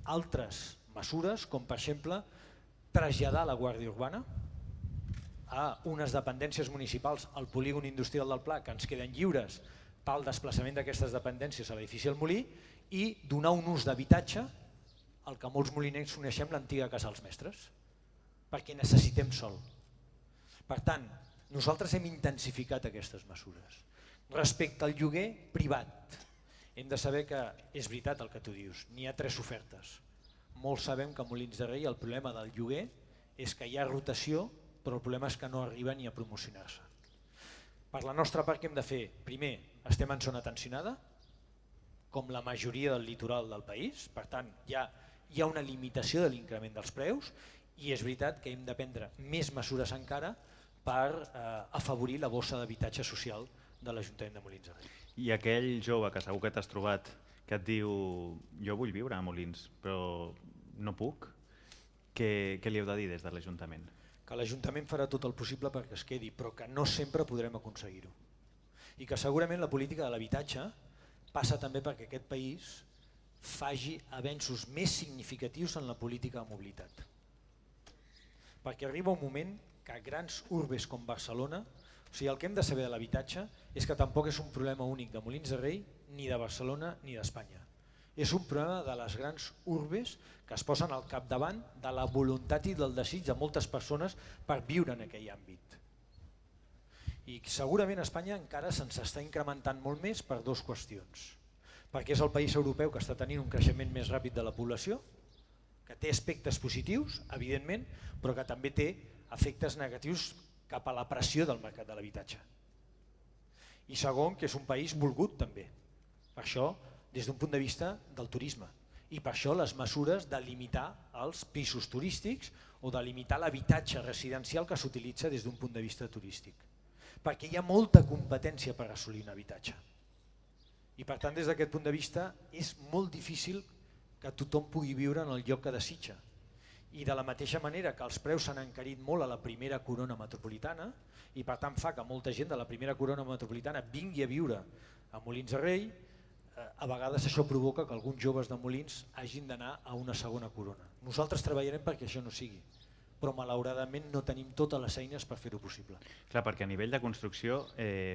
altres mesures, com per exemple traslladar la Guàrdia Urbana a unes dependències municipals al polígon industrial del Pla, que ens queden lliures pel desplaçament d'aquestes dependències a l'edifici del Molí, i donar un ús d'habitatge al que molts molinencs coneixem l'antiga Casa dels Mestres, perquè necessitem sòl. Per tant, nosaltres hem intensificat aquestes mesures. Respecte al lloguer privat, hem de saber que és veritat el que tu dius, n'hi ha 3 ofertes. Molts sabem que a Molins de Rei el problema del lloguer és que hi ha rotació, però el problema és que no arriba ni a promocionar-se. Per la nostra part, què hem de fer? Primer, estem en zona tensionada, com la majoria del litoral del país, per tant hi ha una limitació de l'increment dels preus i és veritat que hem de prendre més mesures encara per afavorir la bossa d'habitatge social de l'Ajuntament de Molins de Rei. I aquell jove que segur que t'has trobat que et diu jo vull viure a Molins però no puc, què li heu de dir des de l'Ajuntament? Que l'Ajuntament farà tot el possible perquè es quedi, però que no sempre podrem aconseguir-ho. I que segurament la política de l'habitatge passa també perquè aquest país faci avenços més significatius en la política de mobilitat. Perquè arriba un moment que grans urbes com Barcelona, o sigui, el que hem de saber de l'habitatge és que tampoc és un problema únic de Molins de Rei, ni de Barcelona, ni d'Espanya. És un problema de les grans urbes que es posen al capdavant de la voluntat i del desig de moltes persones per viure en aquell àmbit. I segurament a Espanya encara se'ns està incrementant molt més per 2 qüestions. Perquè és el país europeu que està tenint un creixement més ràpid de la població, que té aspectes positius, evidentment, però que també té efectes negatius cap a la pressió del mercat de l'habitatge. I segon, que és un país volgut també. Per això, des d'un punt de vista del turisme. I per això les mesures de limitar els pisos turístics o de limitar l'habitatge residencial que s'utilitza des d'un punt de vista turístic. Perquè hi ha molta competència per assolir un habitatge. I per tant, des d'aquest punt de vista, és molt difícil que tothom pugui viure en el lloc que desitja. I de la mateixa manera que els preus s'han encarit molt a la primera corona metropolitana i per tant fa que molta gent de la primera corona metropolitana vingui a viure a Molins de Rei, a vegades això provoca que alguns joves de Molins hagin d'anar a una segona corona. Nosaltres treballarem perquè això no sigui, però malauradament no tenim totes les eines per fer-ho possible. Clar, perquè a nivell de construcció,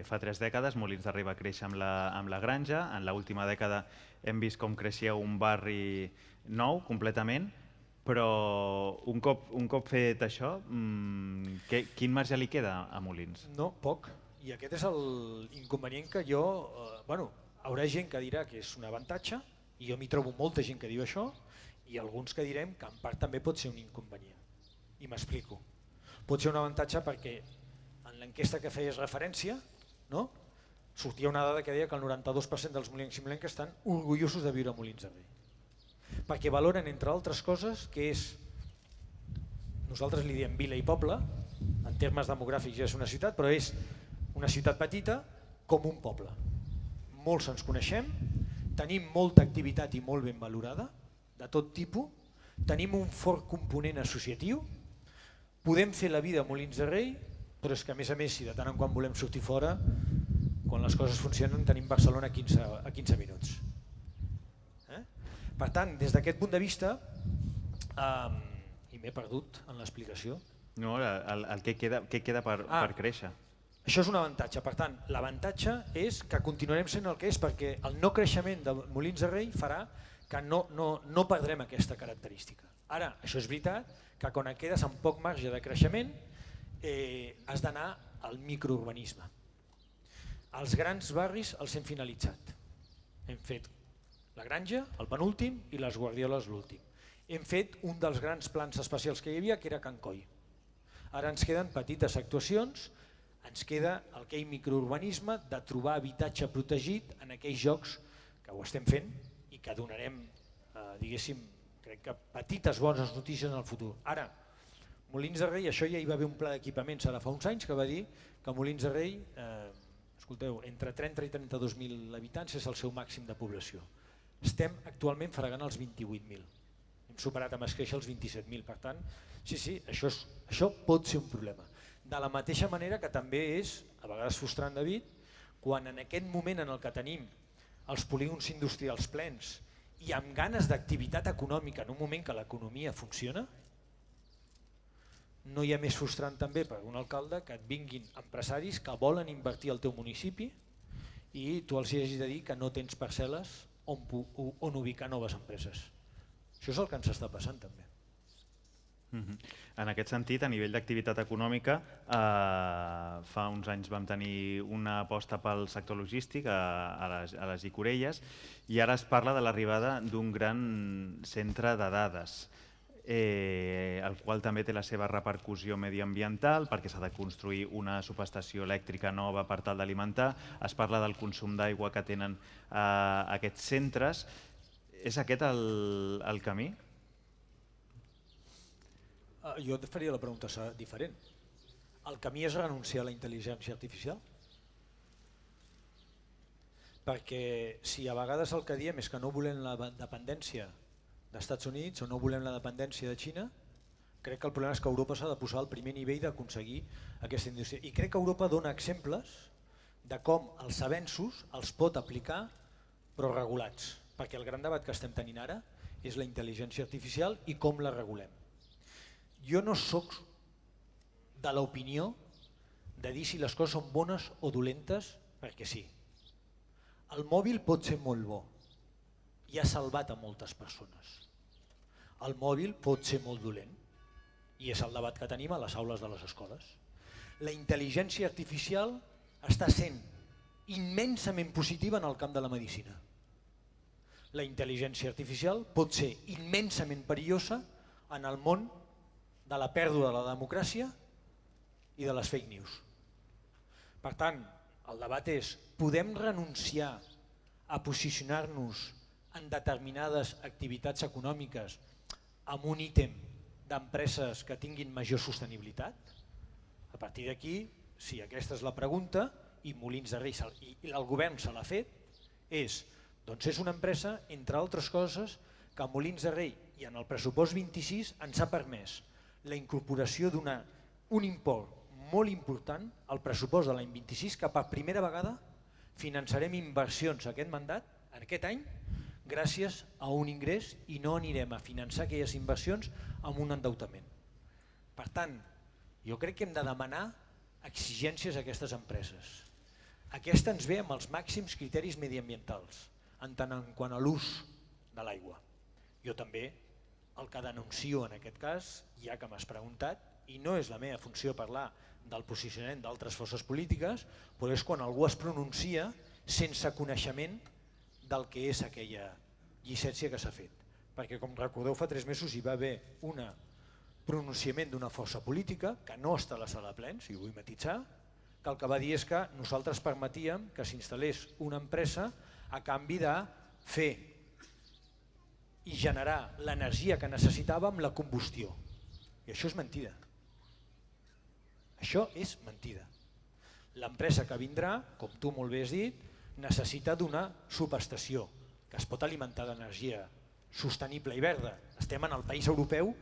fa 3 dècades Molins de Rei va créixer amb la granja, en l'última dècada hem vist com creixia un barri nou completament, però un cop fet això, quin marge li queda a Molins? No, poc. I aquest és l'inconvenient que jo... Haurà gent que dirà que és un avantatge, i jo m'hi trobo molta gent que diu això, i alguns que direm que en part també pot ser un inconvenient. I m'explico. Pot ser un avantatge perquè en l'enquesta que feies referència, sortia una dada que deia que el 92% dels molinencs i molinenques estan orgullosos de viure a Molins de Rei. Perquè valoren, entre altres coses, que és, nosaltres li diem vila i poble, en termes demogràfics ja és una ciutat, però és una ciutat petita com un poble. Molts ens coneixem, tenim molta activitat i molt ben valorada, de tot tipus, tenim un fort component associatiu, podem fer la vida a Molins de Rei, però és que a més, si de tant en quant volem sortir fora, quan les coses funcionen tenim Barcelona a 15 minuts. Per tant, des d'aquest punt de vista, i m'he perdut en l'explicació. No, què queda per créixer? Això és un avantatge. Per tant, l'avantatge és que continuarem sent el que és perquè el no creixement de Molins de Rei farà que no perdrem aquesta característica. Ara, això és veritat que quan et quedes amb poc marge de creixement has d'anar al microurbanisme. Els grans barris els hem finalitzat. Hem fet la Granja, el penúltim, i les Guardioles l'últim. Hem fet un dels grans plans especials que hi havia, que era Can Coi. Ara ens queden petites actuacions, ens queda aquell microurbanisme de trobar habitatge protegit en aquells llocs que ho estem fent i que donarem, diguéssim, crec que petites bones notícies en el futur. Ara, Molins de Rei, això ja hi va haver un pla d'equipaments ara fa uns anys que va dir que Molins de Rei, escolteu, entre 30 i 32.000 habitants és el seu màxim de població. Estem actualment fregant els 28.000. Hem superat amb esqueixa els 27.000, per tant, sí, això pot ser un problema. De la mateixa manera que també és, a vegades frustrant, David, quan en aquest moment en el que tenim els polígons industrials plens i amb ganes d'activitat econòmica en un moment que l'economia funciona, no hi ha més frustrant també per un alcalde que et vinguin empresaris que volen invertir al teu municipi i tu els hagis de dir que no tens parcel·les on ubicar noves empreses. Això és el que ens està passant també. En aquest sentit, a nivell d'activitat econòmica, fa uns anys vam tenir una aposta pel sector logístic a les Llicorelles i ara es parla de l'arribada d'un gran centre de dades, el qual també té la seva repercussió mediambiental perquè s'ha de construir una subestació elèctrica nova per tal d'alimentar. Es parla del consum d'aigua que tenen aquests centres. És aquest el camí? Jo et faria la pregunta diferent. El camí és renunciar a la intel·ligència artificial? Perquè si a vegades el que diem és que no volem la dependència d'Estats Units o no volem la dependència de Xina, crec que el problema és que Europa s'ha de posar al primer nivell d'aconseguir aquesta indústria. I crec que Europa dona exemples de com els avenços els pot aplicar però regulats, perquè el gran debat que estem tenint ara és la intel·ligència artificial i com la regulem. Jo no sóc de l'opinió de dir si les coses són bones o dolentes perquè sí. El mòbil pot ser molt bo i ha salvat a moltes persones. El mòbil pot ser molt dolent i és el debat que tenim a les aules de les escoles. La intel·ligència artificial està sent immensament positiva en el camp de la medicina. La intel·ligència artificial pot ser immensament perillosa en el món de la pèrdua de la democràcia i de les fake news. Per tant, el debat és, podem renunciar a posicionar-nos en determinades activitats econòmiques amb un ítem d'empreses que tinguin major sostenibilitat? A partir d'aquí, si aquesta és la pregunta, i Molins de Rei i el govern se l'ha fet, doncs és una empresa, entre altres coses, que Molins de Rei i en el pressupost 26 ens ha permès la incorporació d'un import molt important al pressupost de l'any 26 que per primera vegada finançarem inversions aquest mandat, en aquest any, gràcies a un ingrés i no anirem a finançar aquelles inversions amb un endeutament. Per tant, jo crec que hem de demanar exigències a aquestes empreses. Aquesta ens ve amb els màxims criteris mediambientals, en tant en quant a l'ús de l'aigua. Jo també el que denuncio en aquest cas, ja que m'has preguntat, i no és la meva funció parlar del posicionament d'altres forces polítiques, però és quan algú es pronuncia sense coneixement del que és aquella llicència que s'ha fet. Perquè com recordeu fa 3 mesos hi va haver un pronunciament d'una força política que no està a la sala de plens, i ho vull matitzar, que el que va dir és que nosaltres permetíem que s'instal·lés una empresa a canvi de fer i generar l'energia que necessitava amb la combustió. I això és mentida. Això és mentida. L'empresa que vindrà, com tu molt bé has dit, necessita d'una subestació que es pot alimentar d'energia sostenible i verda. Estem en el país europeu,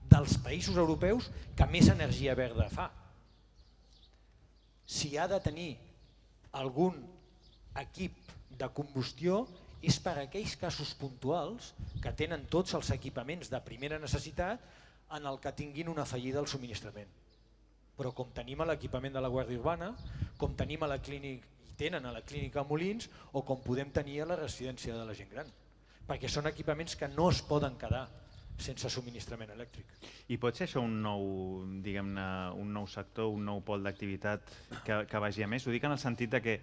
dels països europeus que més energia verda fa. Si ha de tenir algun equip de combustió és per a aquells casos puntuals que tenen tots els equipaments de primera necessitat en el que tinguin una fallida al subministrament. Però com tenim l'equipament de la Guàrdia Urbana, com tenim a la clínica i tenen a la clínica Molins o com podem tenir a la residència de la gent gran. Perquè són equipaments que no es poden quedar sense subministrament elèctric. I pot ser això un nou, diguem-ne, un nou sector, un nou pol d'activitat que vagi a més? Ho dic en el sentit de que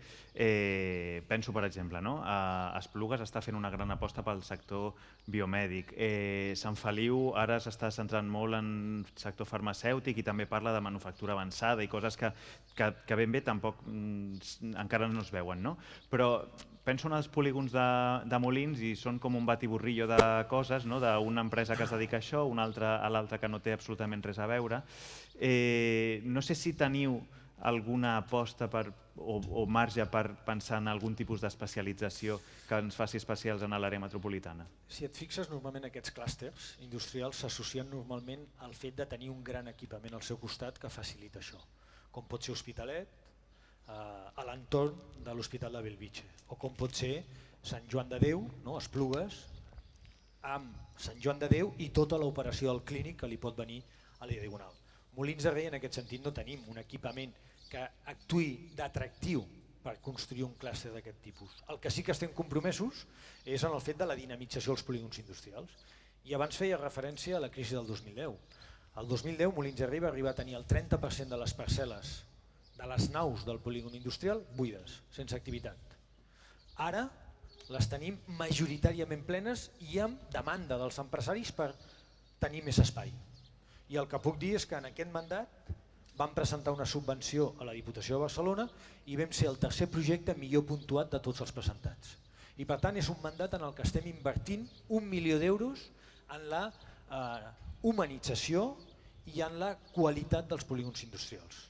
penso, per exemple, a Esplugues està fent una gran aposta pel sector biomèdic. Sant Feliu ara s'està centrant molt en sector farmacèutic i també parla de manufactura avançada i coses que ben bé tampoc encara no es veuen, no? Però penso en els polígons de Molins i són com un batiburrillo de coses, no? D'una empresa que es dedica a això, una altra a l'altra que no té absolutament res a veure. No sé si teniu alguna aposta o marge per pensar en algun tipus d'especialització que ens faci especials en l'àrea metropolitana. Si et fixes, normalment aquests clústers industrials s'associen normalment al fet de tenir un gran equipament al seu costat que facilita això, com pot ser Hospitalet, a l'entorn de l'Hospital de Bellvitge, o com pot ser Sant Joan de Déu, no? Esplugues, amb Sant Joan de Déu i tota l'operació del clínic que li pot venir a la Diagonal. Molins de Rei, en aquest sentit, no tenim un equipament que actuï d'atractiu per construir un clúster d'aquest tipus. El que sí que estem compromesos és en el fet de la dinamització dels polígons industrials. I abans feia referència a la crisi del 2010. El 2010 Molins de Rei va arribar a tenir el 30% de les parcel·les de les naus del polígon industrial buides, sense activitat. Ara les tenim majoritàriament plenes i amb demanda dels empresaris per tenir més espai. I el que puc dir és que en aquest mandat vam presentar una subvenció a la Diputació de Barcelona i vam ser el tercer projecte millor puntuat de tots els presentats. I per tant és un mandat en el que estem invertint 1 milió d'euros en la humanització i en la qualitat dels polígons industrials.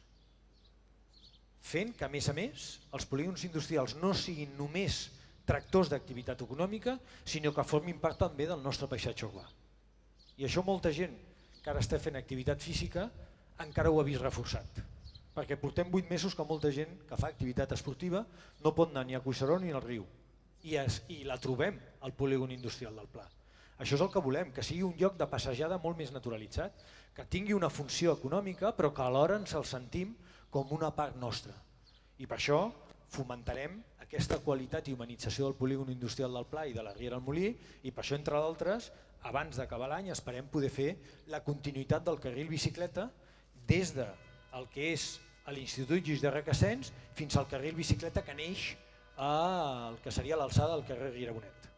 Fent que, a més, els polígons industrials no siguin només tractors d'activitat econòmica, sinó que formin part també del nostre paisatge urbà. I això molta gent que ara està fent activitat física encara ho ha vist reforçat, perquè portem 8 mesos que molta gent que fa activitat esportiva no pot anar ni a Collserola ni al riu, i la trobem al polígon industrial del Pla. Això és el que volem, que sigui un lloc de passejada molt més naturalitzat, que tingui una funció econòmica però que alhora ens el sentim com una part nostra. I per això fomentarem aquesta qualitat i humanització del polígon industrial del Pla i de la Riera del Molí, i per això, entre d'altres, abans d'acabar l'any esperem poder fer la continuïtat del carril bicicleta des del que és l'Institut Lluís de Requesens fins al carril bicicleta que neix al que seria l'alçada del carrer Riera Bonet.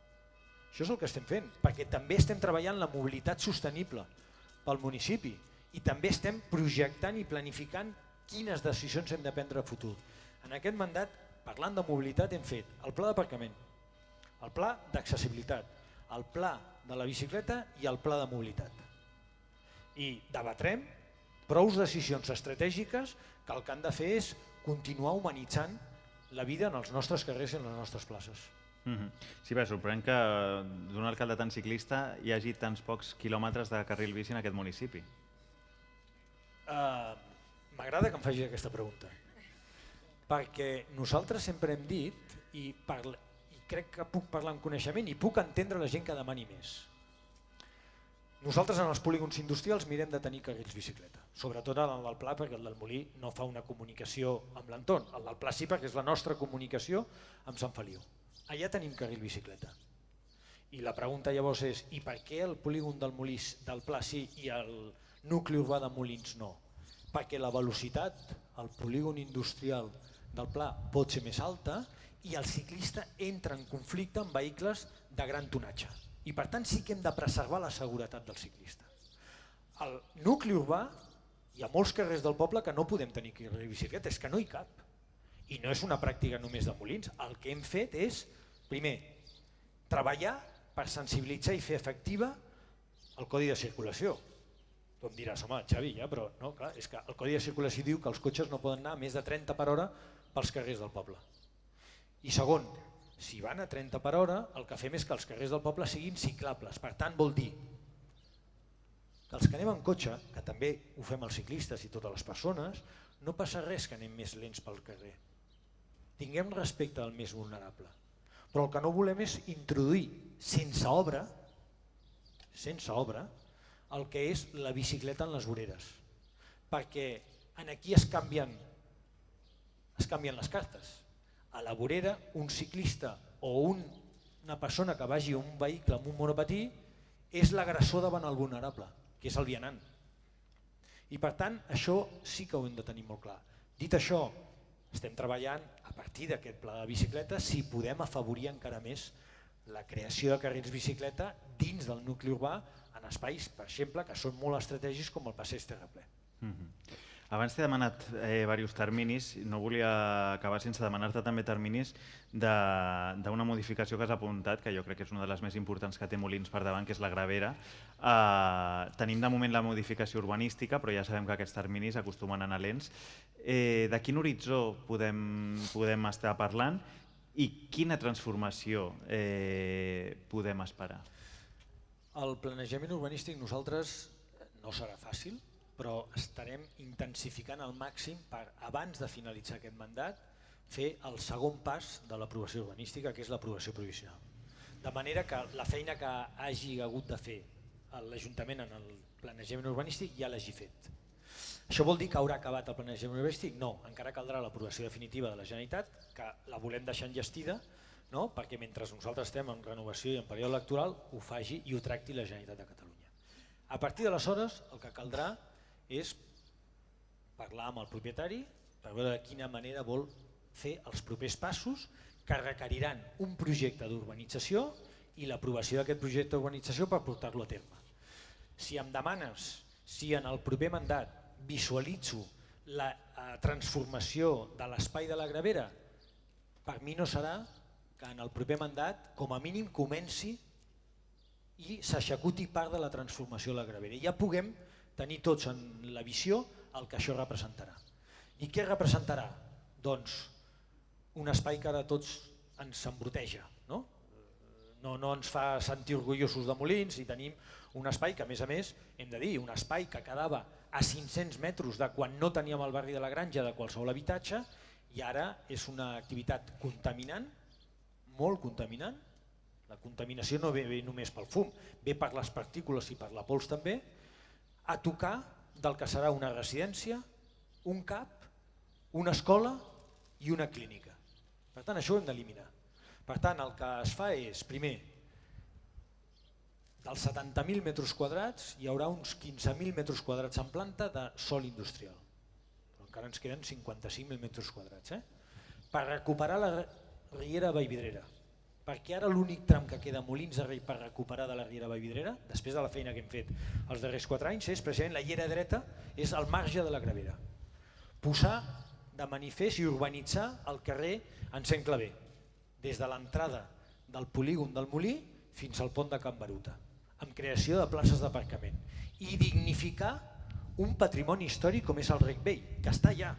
Això és el que estem fent, perquè també estem treballant la mobilitat sostenible pel municipi i també estem projectant i planificant quines decisions hem de prendre a futur. En aquest mandat, parlant de mobilitat, hem fet el pla d'aparcament, el pla d'accessibilitat, el pla de la bicicleta i el pla de mobilitat. I debatrem prous decisions estratègiques que el que han de fer és continuar humanitzant la vida en els nostres carrers i en les nostres places. Sí, bé, sorprèn que d'un alcalde tan ciclista hi hagi tants pocs quilòmetres de carril bici en aquest municipi. M'agrada que em facis aquesta pregunta, perquè nosaltres sempre hem dit, i crec que puc parlar amb coneixement i puc entendre la gent que demani més. Nosaltres en els polígons industrials mirem de tenir carrils bicicleta, sobretot en el del Pla, perquè el del Molí no fa una comunicació amb l'entorn, el del Pla sí, perquè és la nostra comunicació amb Sant Feliu. Allà tenim carril bicicleta. I la pregunta llavors és, i per què el polígon del Molí del Pla sí i el nucli urbà de Molins no? Perquè la velocitat al polígon industrial del Pla pot ser més alta i el ciclista entra en conflicte amb vehicles de gran tonatge. I per tant sí que hem de preservar la seguretat del ciclista. Al nucli urbà hi ha molts carrers del poble que no podem tenir carril bicicleta, és que no hi cap. I no és una pràctica només de Molins. El que hem fet és, primer, treballar per sensibilitzar i fer efectiva el codi de circulació. Tu em diràs, home, Xavi, ja, però no, clar, és que el codi de circulació diu que els cotxes no poden anar a més de 30 per hora pels carrers del poble. I segon, si van a 30 per hora, el que fem és que els carrers del poble siguin ciclables. Per tant, vol dir que els que anem en cotxe, que també ho fem els ciclistes i totes les persones, no passa res que anem més lents pel carrer. Tinguem respecte al més vulnerable. Però el que no volem és introduir sense obra el que és la bicicleta en les voreres, perquè aquí es canvien les cartes. A la vorera, un ciclista o una persona que vagi a un vehicle amb un monopatí és l'agressor davant el vulnerable, que és el vianant. I per tant, això sí que ho hem de tenir molt clar. Dit això, estem treballant a partir d'aquest pla de bicicleta si podem afavorir encara més la creació de carrils bicicleta dins del nucli urbà en espais, per exemple, que són molt estratègics com el passeig Terraplè. Abans t'he demanat diversos terminis, no volia acabar sense demanar-te també terminis d'una modificació que has apuntat, que jo crec que és una de les més importants que té Molins per davant, que és la gravera. Tenim de moment la modificació urbanística, però ja sabem que aquests terminis acostumen a anar lents. De quin horitzó podem estar parlant i quina transformació podem esperar? El planejament urbanístic nosaltres no serà fàcil, però estarem intensificant al màxim per, abans de finalitzar aquest mandat, fer el segon pas de l'aprovació urbanística, que és l'aprovació provisional. De manera que la feina que hagi hagut de fer l'Ajuntament en el planejament urbanístic ja l'hagi fet. Això vol dir que haurà acabat el planejament urbanístic? No, encara caldrà l'aprovació definitiva de la Generalitat, que la volem deixar enllestida, no? Perquè mentre nosaltres estem en renovació i en període electoral ho faci i ho tracti la Generalitat de Catalunya. A partir d'aleshores el que caldrà és parlar amb el propietari per veure de quina manera vol fer els propers passos que requeriran un projecte d'urbanització i l'aprovació d'aquest projecte d'urbanització per portar-lo a terme. Si em demanes si en el proper mandat visualitzo la transformació de l'espai de la Gravera, per mi no serà que en el proper mandat com a mínim comenci i s'executi part de la transformació de la Gravera. Ja puguem tenir tots en la visió el que això representarà. I què representarà? Doncs un espai que ara tots ens embruteja, no? No ens fa sentir orgullosos de Molins i tenim un espai que, a més, hem de dir, un espai que quedava a 500 metres de quan no teníem el barri de la Granja de qualsevol habitatge i ara és una activitat contaminant, molt contaminant. La contaminació no ve només pel fum, ve per les partícules i per la pols també, a tocar del que serà una residència, un CAP, una escola i una clínica. Per tant, això ho hem d'eliminar. Per tant, el que es fa és, primer, dels 70.000 metres quadrats hi haurà uns 15.000 metres quadrats en planta de sòl industrial. Però encara ens queden 55.000 metres quadrats. Per recuperar la riera Vallvidrera, perquè ara l'únic tram que queda a Molins de Rei per recuperar de la riera Vallvidrera, després de la feina que hem fet els darrers 4 anys, és precisament la llera dreta, és el marge de la Gravera. Posar de manifest i urbanitzar el carrer en Sant Claver, des de l'entrada del polígon del Molí fins al pont de Can Baruta, amb creació de places d'aparcament i dignificar un patrimoni històric com és el Rec Vell, que està allà.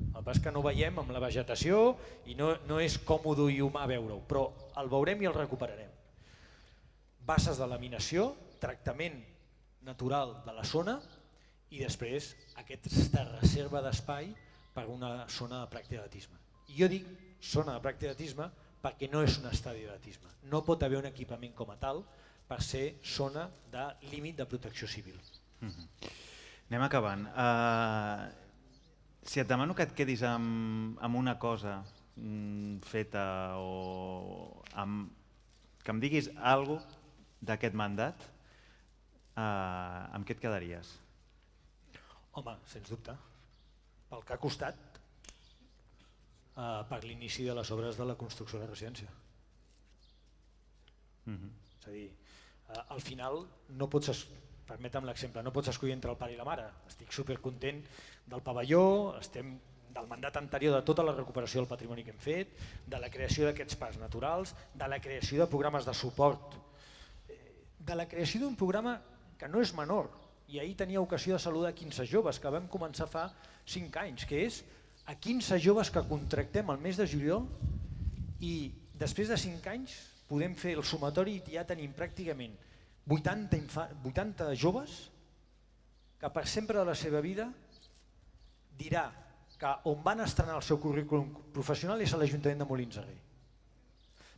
El que passa és que no ho veiem amb la vegetació i no és còmode i humà veure-ho, però el veurem i el recuperarem. Basses de laminació, tractament natural de la zona i després aquesta reserva d'espai per una zona de pràctica d'atisme. I jo dic zona de pràctica d'atisme perquè no és un estadi d'atisme. No pot haver un equipament com a tal per ser zona de límit de protecció civil. Anem acabant. Si et demano que et quedis amb una cosa feta o que em diguis alguna cosa d'aquest mandat, amb què et quedaries? Home, sens dubte, pel que ha costat per l'inici de les obres de la construcció de la residència. És a dir, al final no pots, permetem l'exemple, no pots escollir entre el pare i la mare. Estic supercontent del pavelló, estem del mandat anterior de tota la recuperació del patrimoni que hem fet, de la creació d'aquests parcs naturals, de la creació de programes de suport, de la creació d'un programa que no és menor, i ahir tenia ocasió de saludar 15 joves que vam començar fa 5 anys, que és a 15 joves que contractem el mes de juliol i després de 5 anys podem fer el sumatori i ja tenim pràcticament 80 joves que per sempre de la seva vida dirà que on van estrenar el seu currículum professional és a l'Ajuntament de Molins de Rei.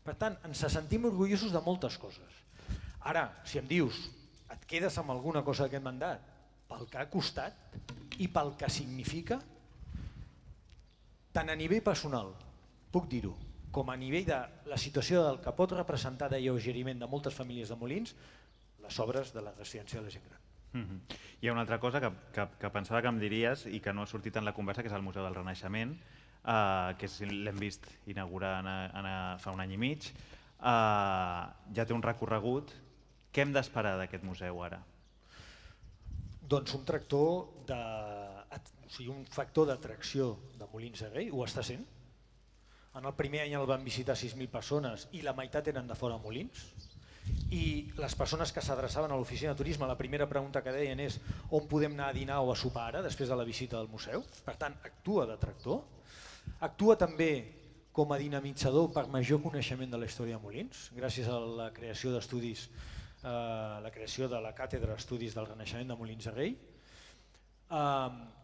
Per tant, ens sentim orgullosos de moltes coses. Ara, si em dius, et quedes amb alguna cosa d'aquest mandat, pel que ha costat i pel que significa, tant a nivell personal, puc dir-ho, com a nivell de la situació del que pot representar d'alleugeriment de moltes famílies de Molins, les obres de la residència de la gent gran. Hi ha una altra cosa que pensava que em diries i que no ha sortit en la conversa, que és el Museu del Renaixement, que l'hem vist inaugurar fa un any i mig. Ja té un recorregut. Què hem d'esperar d'aquest museu ara? Doncs un tractor un factor d'atracció de Molins de Rei, ho està sent. En el primer any el van visitar 6.000 persones i la meitat eren de fora Molins. I les persones que s'adreçaven a l'oficina de turisme, la primera pregunta que deien és on podem anar a dinar o a sopar ara, després de la visita del museu. Per tant, actua d'atractor. Actua també com a dinamitzador per major coneixement de la història de Molins, gràcies a la creació d'estudis, la creació de la Càtedra d'Estudis del Renaixement de Molins de Rei,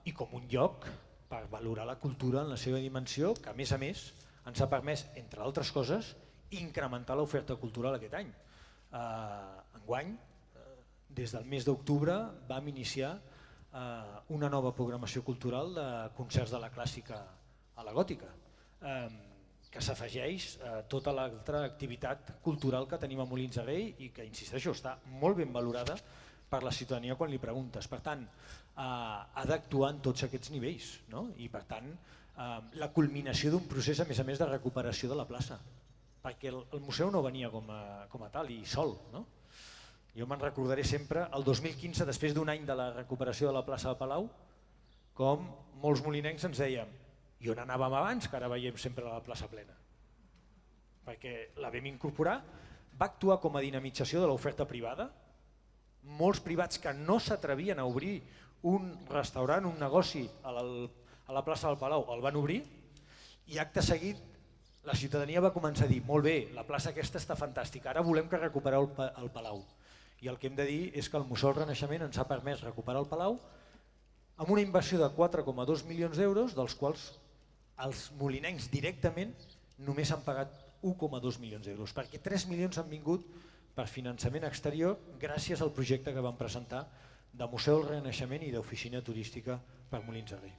i com un lloc per valorar la cultura en la seva dimensió, que a més ens ha permès, entre altres coses, incrementar l'oferta cultural aquest any. Enguany, des del mes d'octubre, vam iniciar una nova programació cultural de concerts de la clàssica a la gòtica, que s'afegeix a tota l'altra activitat cultural que tenim a Molins de Rei i que, insisteixo, està molt ben valorada per la ciutadania quan li preguntes. Per tant, ha d'actuar en tots aquests nivells, no? I per tant, la culminació d'un procés a més de recuperació de la plaça, perquè el museu no venia com a tal i sol, no? Jo me'n recordaré sempre el 2015, després d'un any de la recuperació de la plaça de Palau, com molts molinencs ens dèiem i on anàvem abans, que ara veiem sempre la plaça plena, perquè la vam incorporar, va actuar com a dinamització de l'oferta privada. Molts privats que no s'atrevien a obrir un restaurant, un negoci a la plaça del Palau el van obrir, i acte seguit la ciutadania va començar a dir molt bé, la plaça aquesta està fantàstica, ara volem que recupereu el Palau. I el que hem de dir és que el Museu del Renaixement ens ha permès recuperar el Palau amb una inversió de 4,2 milions d'euros, dels quals els molinencs directament només han pagat 1,2 milions d'euros, perquè 3 milions han vingut per finançament exterior gràcies al projecte que vam presentar de Museu del Renaixement i d'Oficina Turística per Molins de Rei.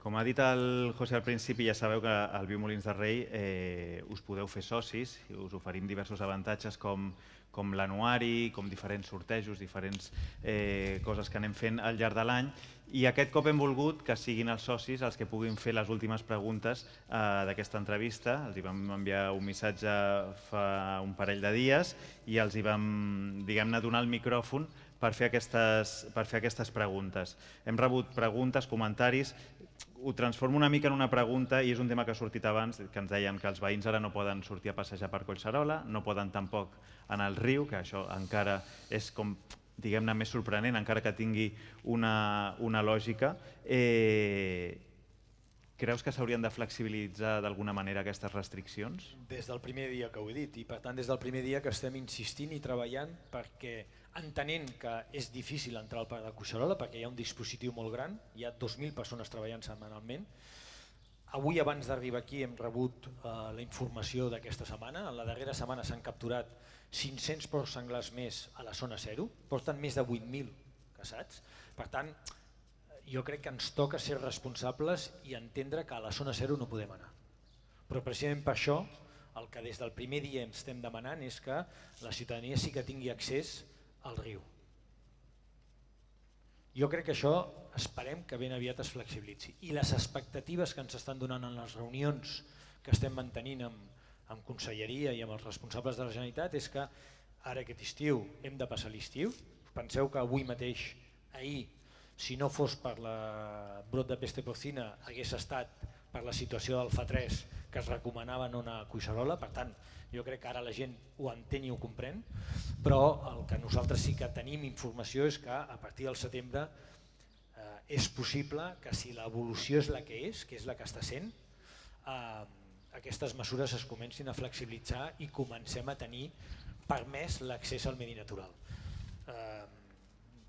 Com ha dit el José al principi, ja sabeu que al Viu Molins de Rei us podeu fer socis i us oferim diversos avantatges com l'anuari, com diferents sortejos, diferents coses que anem fent al llarg de l'any, i aquest cop hem volgut que siguin els socis els que puguin fer les últimes preguntes d'aquesta entrevista. Els hi vam enviar un missatge fa un parell de dies i els hi vam, diguem-ne, donar el micròfon per fer aquestes preguntes. Hem rebut preguntes, comentaris. Ho transformo una mica en una pregunta i és un tema que ha sortit abans, que ens deien que els veïns ara no poden sortir a passejar per Collserola, no poden tampoc anar al riu, que això encara és com, diguem-ne, més sorprenent, encara que tingui una lògica. Creus que s'haurien de flexibilitzar d'alguna manera aquestes restriccions? Des del primer dia que ho he dit, i per tant des del primer dia que estem insistint i treballant perquè, entenent que és difícil entrar al Parc de Collserola perquè hi ha un dispositiu molt gran, hi ha 2.000 persones treballant setmanalment. Avui, abans d'arribar aquí, hem rebut la informació d'aquesta setmana. En la darrera setmana s'han capturat 500 porcs senglars més a la zona 0, porten més de 8.000 caçats. Per tant, jo crec que ens toca ser responsables i entendre que a la zona 0 no podem anar. Però precisament per això el que des del primer dia estem demanant és que la ciutadania sí que tingui accés al riu. Jo crec que això esperem que ben aviat es flexibilitzi. I les expectatives que ens estan donant en les reunions que estem mantenint amb Conselleria i amb els responsables de la Generalitat és que ara aquest estiu hem de passar l'estiu. Penseu que avui mateix, ahir, si no fos per la brot de peste porcina, hagués estat per la situació del FA3 que es recomanava no anar a Collserola. Per tant, jo crec que ara la gent ho entén i ho comprèn, però el que nosaltres sí que tenim informació és que a partir del setembre és possible que si l'evolució és la que és la que està sent, aquestes mesures es comencin a flexibilitzar i comencem a tenir permès l'accés al medi natural.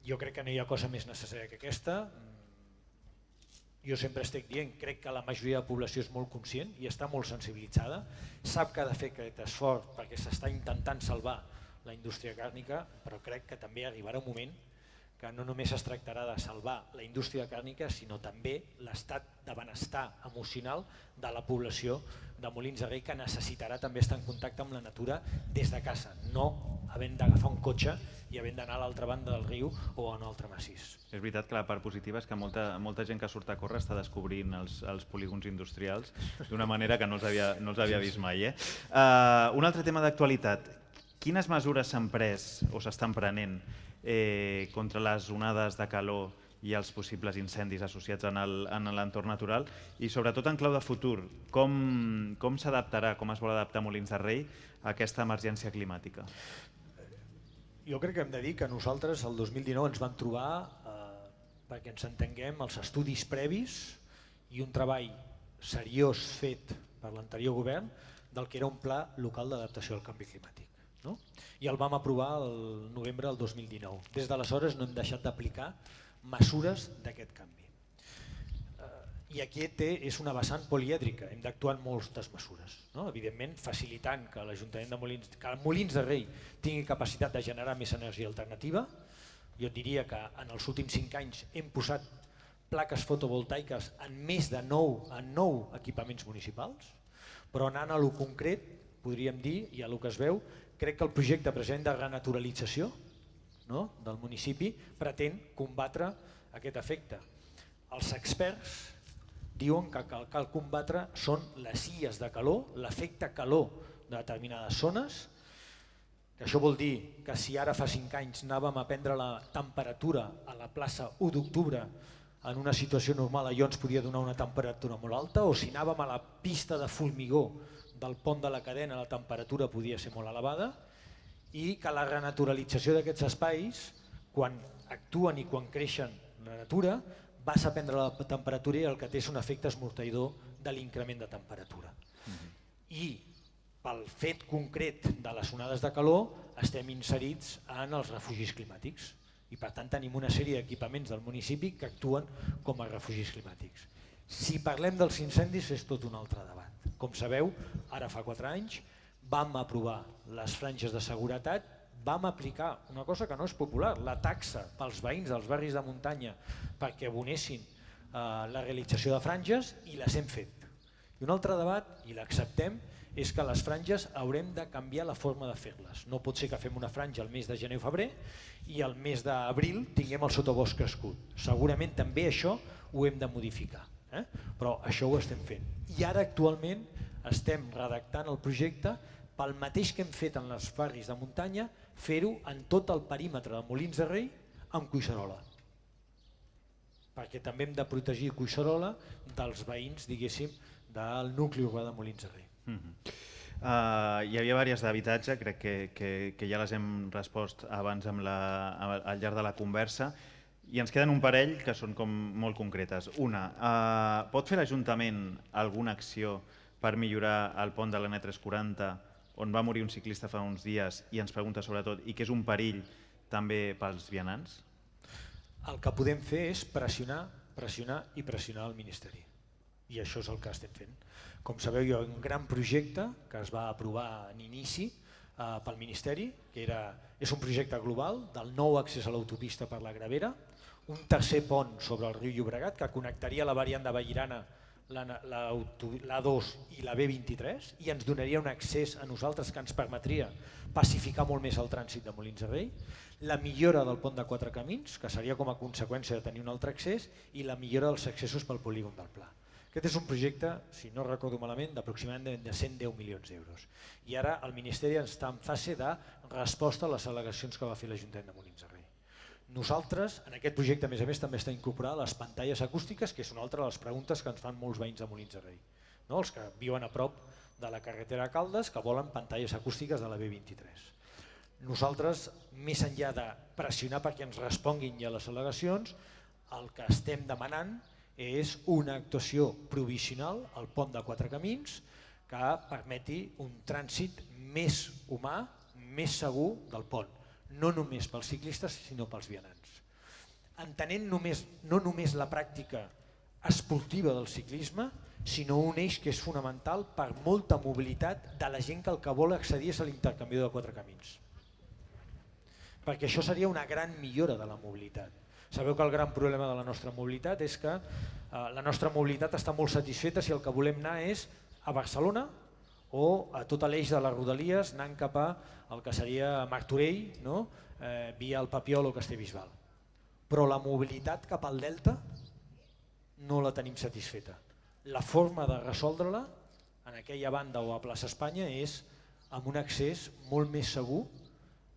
Jo crec que no hi ha cosa més necessària que aquesta. Jo sempre estic dient, crec que la majoria de la població és molt conscient i està molt sensibilitzada, sap que ha de fer aquest esforç perquè s'està intentant salvar la indústria càrnica, però crec que també arribarà un moment que no només es tractarà de salvar la indústria càrnica, sinó també l'estat de benestar emocional de la població de Molins de Rei, que necessitarà també estar en contacte amb la natura des de casa, no havent d'agafar un cotxe i havent d'anar a l'altra banda del riu o a un altre massís. És veritat que la part positiva és que molta gent que surt a córrer està descobrint els polígons industrials d'una manera que no els havia vist mai. Un altre tema d'actualitat. Quines mesures s'han pres o s'estan prenent contra les onades de calor i els possibles incendis associats en l'entorn natural i sobretot en clau de futur, com s'adaptarà, com es vol adaptar Molins de Rei a aquesta emergència climàtica? Jo crec que hem de dir que nosaltres el 2019 ens vam trobar, perquè ens entenguem, els estudis previs i un treball seriós fet per l'anterior govern del que era un pla local d'adaptació al canvi climàtic. No? I el vam aprovar el novembre del 2019. Des d'aleshores no hem deixat d'aplicar mesures d'aquest canvi. I aquest és una vessant polièdrica, hem d'actuar en moltes mesures. No? Evidentment, facilitant que l'Ajuntament de Molins, que Molins de Rei tingui capacitat de generar més energia alternativa. Jo diria que en els últims 5 anys hem posat plaques fotovoltaiques en més de 9 equipaments municipals, però anant a lo concret, podríem dir, i a lo que es veu, crec que el projecte present de renaturalització del municipi pretén combatre aquest efecte. Els experts diuen que el que cal combatre són les illes de calor, l'efecte calor de determinades zones, que això vol dir que si ara fa 5 anys anàvem a prendre la temperatura a la plaça 1 d'octubre en una situació normal allò ens podia donar una temperatura molt alta, o si anàvem a la pista de formigó del pont de la cadena la temperatura podia ser molt elevada, i que la renaturalització d'aquests espais, quan actuen i quan creixen la natura, vas a prendre la temperatura i el que té és un efecte esmorteïdor de l'increment de temperatura. I pel fet concret de les onades de calor estem inserits en els refugis climàtics i per tant tenim una sèrie d'equipaments del municipi que actuen com a refugis climàtics. Si parlem dels incendis és tot un altre debat. Com sabeu, ara fa 4 anys vam aprovar les franges de seguretat, vam aplicar una cosa que no és popular, la taxa pels veïns dels barris de muntanya perquè abonessin la realització de franges i les hem fet. I un altre debat, i l'acceptem, és que les franges haurem de canviar la forma de fer-les. No pot ser que fem una franja al mes de gener o febrer i al mes d'abril tinguem el sotobosc crescut. Segurament també això ho hem de modificar, però això ho estem fent. I ara actualment estem redactant el projecte pel mateix que hem fet en els barris de muntanya, fer-ho en tot el perímetre de Molins de Rei amb Collserola. Perquè també hem de protegir Collserola dels veïns, diguéssim, del nucli urbà de Molins de Rei. Hi havia diverses d'habitatge, crec que ja les hem respost abans al llarg de la conversa, i ens queden un parell que són com molt concretes. Una, pot fer l'Ajuntament alguna acció per millorar el pont de l'N340, on va morir un ciclista fa uns dies i ens pregunta sobretot, i que és un perill també pels vianants? El que podem fer és pressionar el Ministeri. I això és el que estem fent. Com sabeu, hi ha un gran projecte que es va aprovar en inici pel Ministeri, que és un projecte global del nou accés a l'autopista per la Gravera, un tercer pont sobre el riu Llobregat que connectaria la variant de Vallirana, l'A2 i la B23 i ens donaria un accés a nosaltres que ens permetria pacificar molt més el trànsit de Molins de Rei, la millora del pont de 4 camins, que seria com a conseqüència de tenir un altre accés, i la millora dels accessos pel polígon del Pla. Aquest és un projecte, si no recordo malament, d'aproximadament de 110 milions d'euros. I ara el Ministeri està en fase de resposta a les al·legacions que va fer l'Ajuntament de Molins de Rei. Nosaltres, en aquest projecte, a més, també està incorporada les pantalles acústiques, que és una altra de les preguntes que ens fan molts veïns de Molins de Rei. Els que viuen a prop de la carretera de Caldes, que volen pantalles acústiques de la B23. Nosaltres, més enllà de pressionar perquè ens responguin ja les al·legacions, el que estem demanant és una actuació provisional al pont de 4 camins que permeti un trànsit més humà, més segur del pont, no només pels ciclistes sinó pels vianants. Entenent no només la pràctica esportiva del ciclisme, sinó un eix que és fonamental per molta mobilitat de la gent que el que vol accedir és a l'intercanvi de 4 camins. Perquè això seria una gran millora de la mobilitat. Sabeu que el gran problema de la nostra mobilitat és que la nostra mobilitat està molt satisfeta si el que volem anar és a Barcelona o a tot l'eix de les Rodalies anant cap al que seria Martorell, via el Papiol o Castellbisbal. Però la mobilitat cap al Delta no la tenim satisfeta. La forma de resoldre-la en aquella banda o a Plaça Espanya és amb un accés molt més segur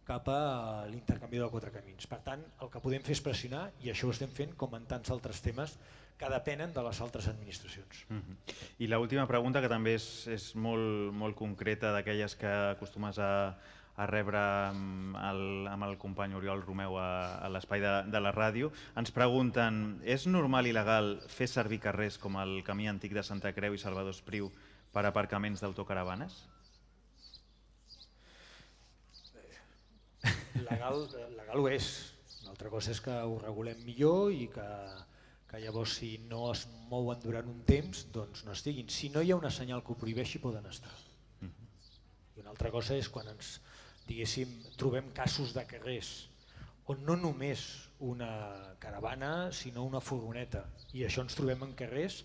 cap a l'intercanvi de 4 camins. Per tant, el que podem fer és pressionar, i això ho estem fent com en tants altres temes que depenen de les altres administracions. I l'última pregunta, que també és molt concreta, d'aquelles que acostumes a rebre amb el company Oriol Romeu a l'espai de la ràdio, ens pregunten: és normal i legal fer servir carrers com el camí antic de Santa Creu i Salvador Espriu per aparcaments d'autocaravanes? Legal ho és. Una altra cosa és que ho regulem millor i que llavors, si no es mouen durant un temps, doncs no estiguin. Si no hi ha una senyal que ho prohibeixi, poden estar. I una altra cosa és quan ens, diguéssim, trobem casos de carrers on no només una caravana, sinó una furgoneta, i això ens trobem en carrers,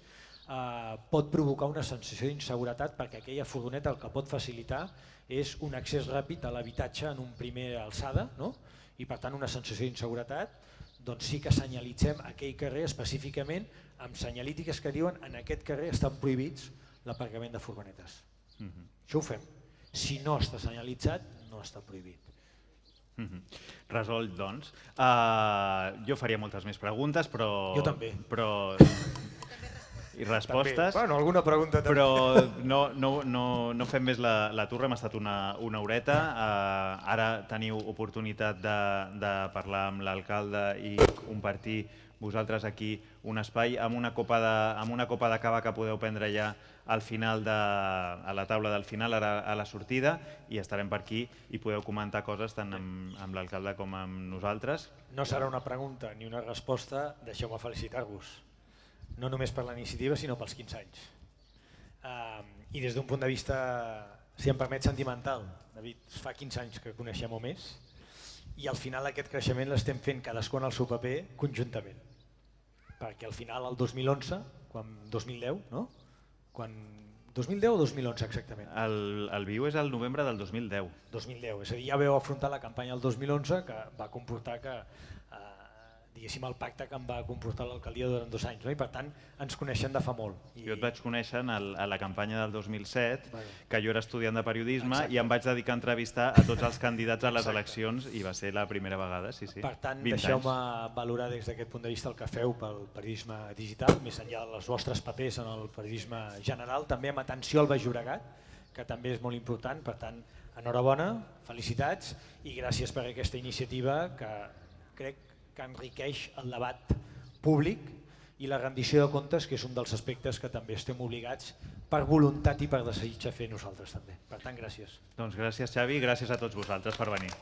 pot provocar una sensació d'inseguretat, perquè aquella furgoneta el que pot facilitar és un accés ràpid a l'habitatge en un primer alçada, no? I per tant una sensació d'inseguretat, doncs sí que senyalitzem aquell carrer específicament amb senyalítiques que diuen en aquest carrer estan prohibits l'aparcament de furgonetes. Això ho fem. Si no està senyalitzat, no està prohibit. Resolt, doncs. Jo faria moltes més preguntes, però... Jo també. I respostes. Bueno, alguna pregunta també. Però no fem més la turra, hem estat una horeta. Ara teniu oportunitat de parlar amb l'alcalde i compartir vosaltres aquí un espai amb una copa de cava que podeu prendre ja al final, a la taula del final, a la sortida, i estarem per aquí i podeu comentar coses tant amb l'alcalde com amb nosaltres. No serà una pregunta ni una resposta, deixeu-me felicitar-vos. No només per la iniciativa, sinó pels 15 anys. I des d'un punt de vista, si em permet, sentimental. David, fa 15 anys que coneixem o més, i al final aquest creixement l'estem fent cadascun al seu paper conjuntament. Perquè al final, el 2011, 2010, no? 2010 o 2011 exactament? El Viu és el novembre del 2010. 2010, és a dir, ja veu afrontar la campanya del 2011, que va comportar que diguéssim, el pacte que em va comportar l'alcaldia durant 2 anys, no? I per tant ens coneixem de fa molt. Jo et vaig conèixer a la campanya del 2007, que jo era estudiant de periodisme, i em vaig dedicar a entrevistar a tots els candidats a les eleccions, i va ser la primera vegada, sí. Per tant, deixeu-me valorar des d'aquest punt de vista el que feu pel periodisme digital, més enllà dels vostres papers en el periodisme general, també amb atenció al Baix Llobregat, que també és molt important. Per tant, enhorabona, felicitats i gràcies per aquesta iniciativa que crec que enriqueix el debat públic i la rendició de comptes, que és un dels aspectes que també estem obligats per voluntat i per desig a fer nosaltres també. Per tant, gràcies. Doncs gràcies, Xavi, i gràcies a tots vosaltres per venir.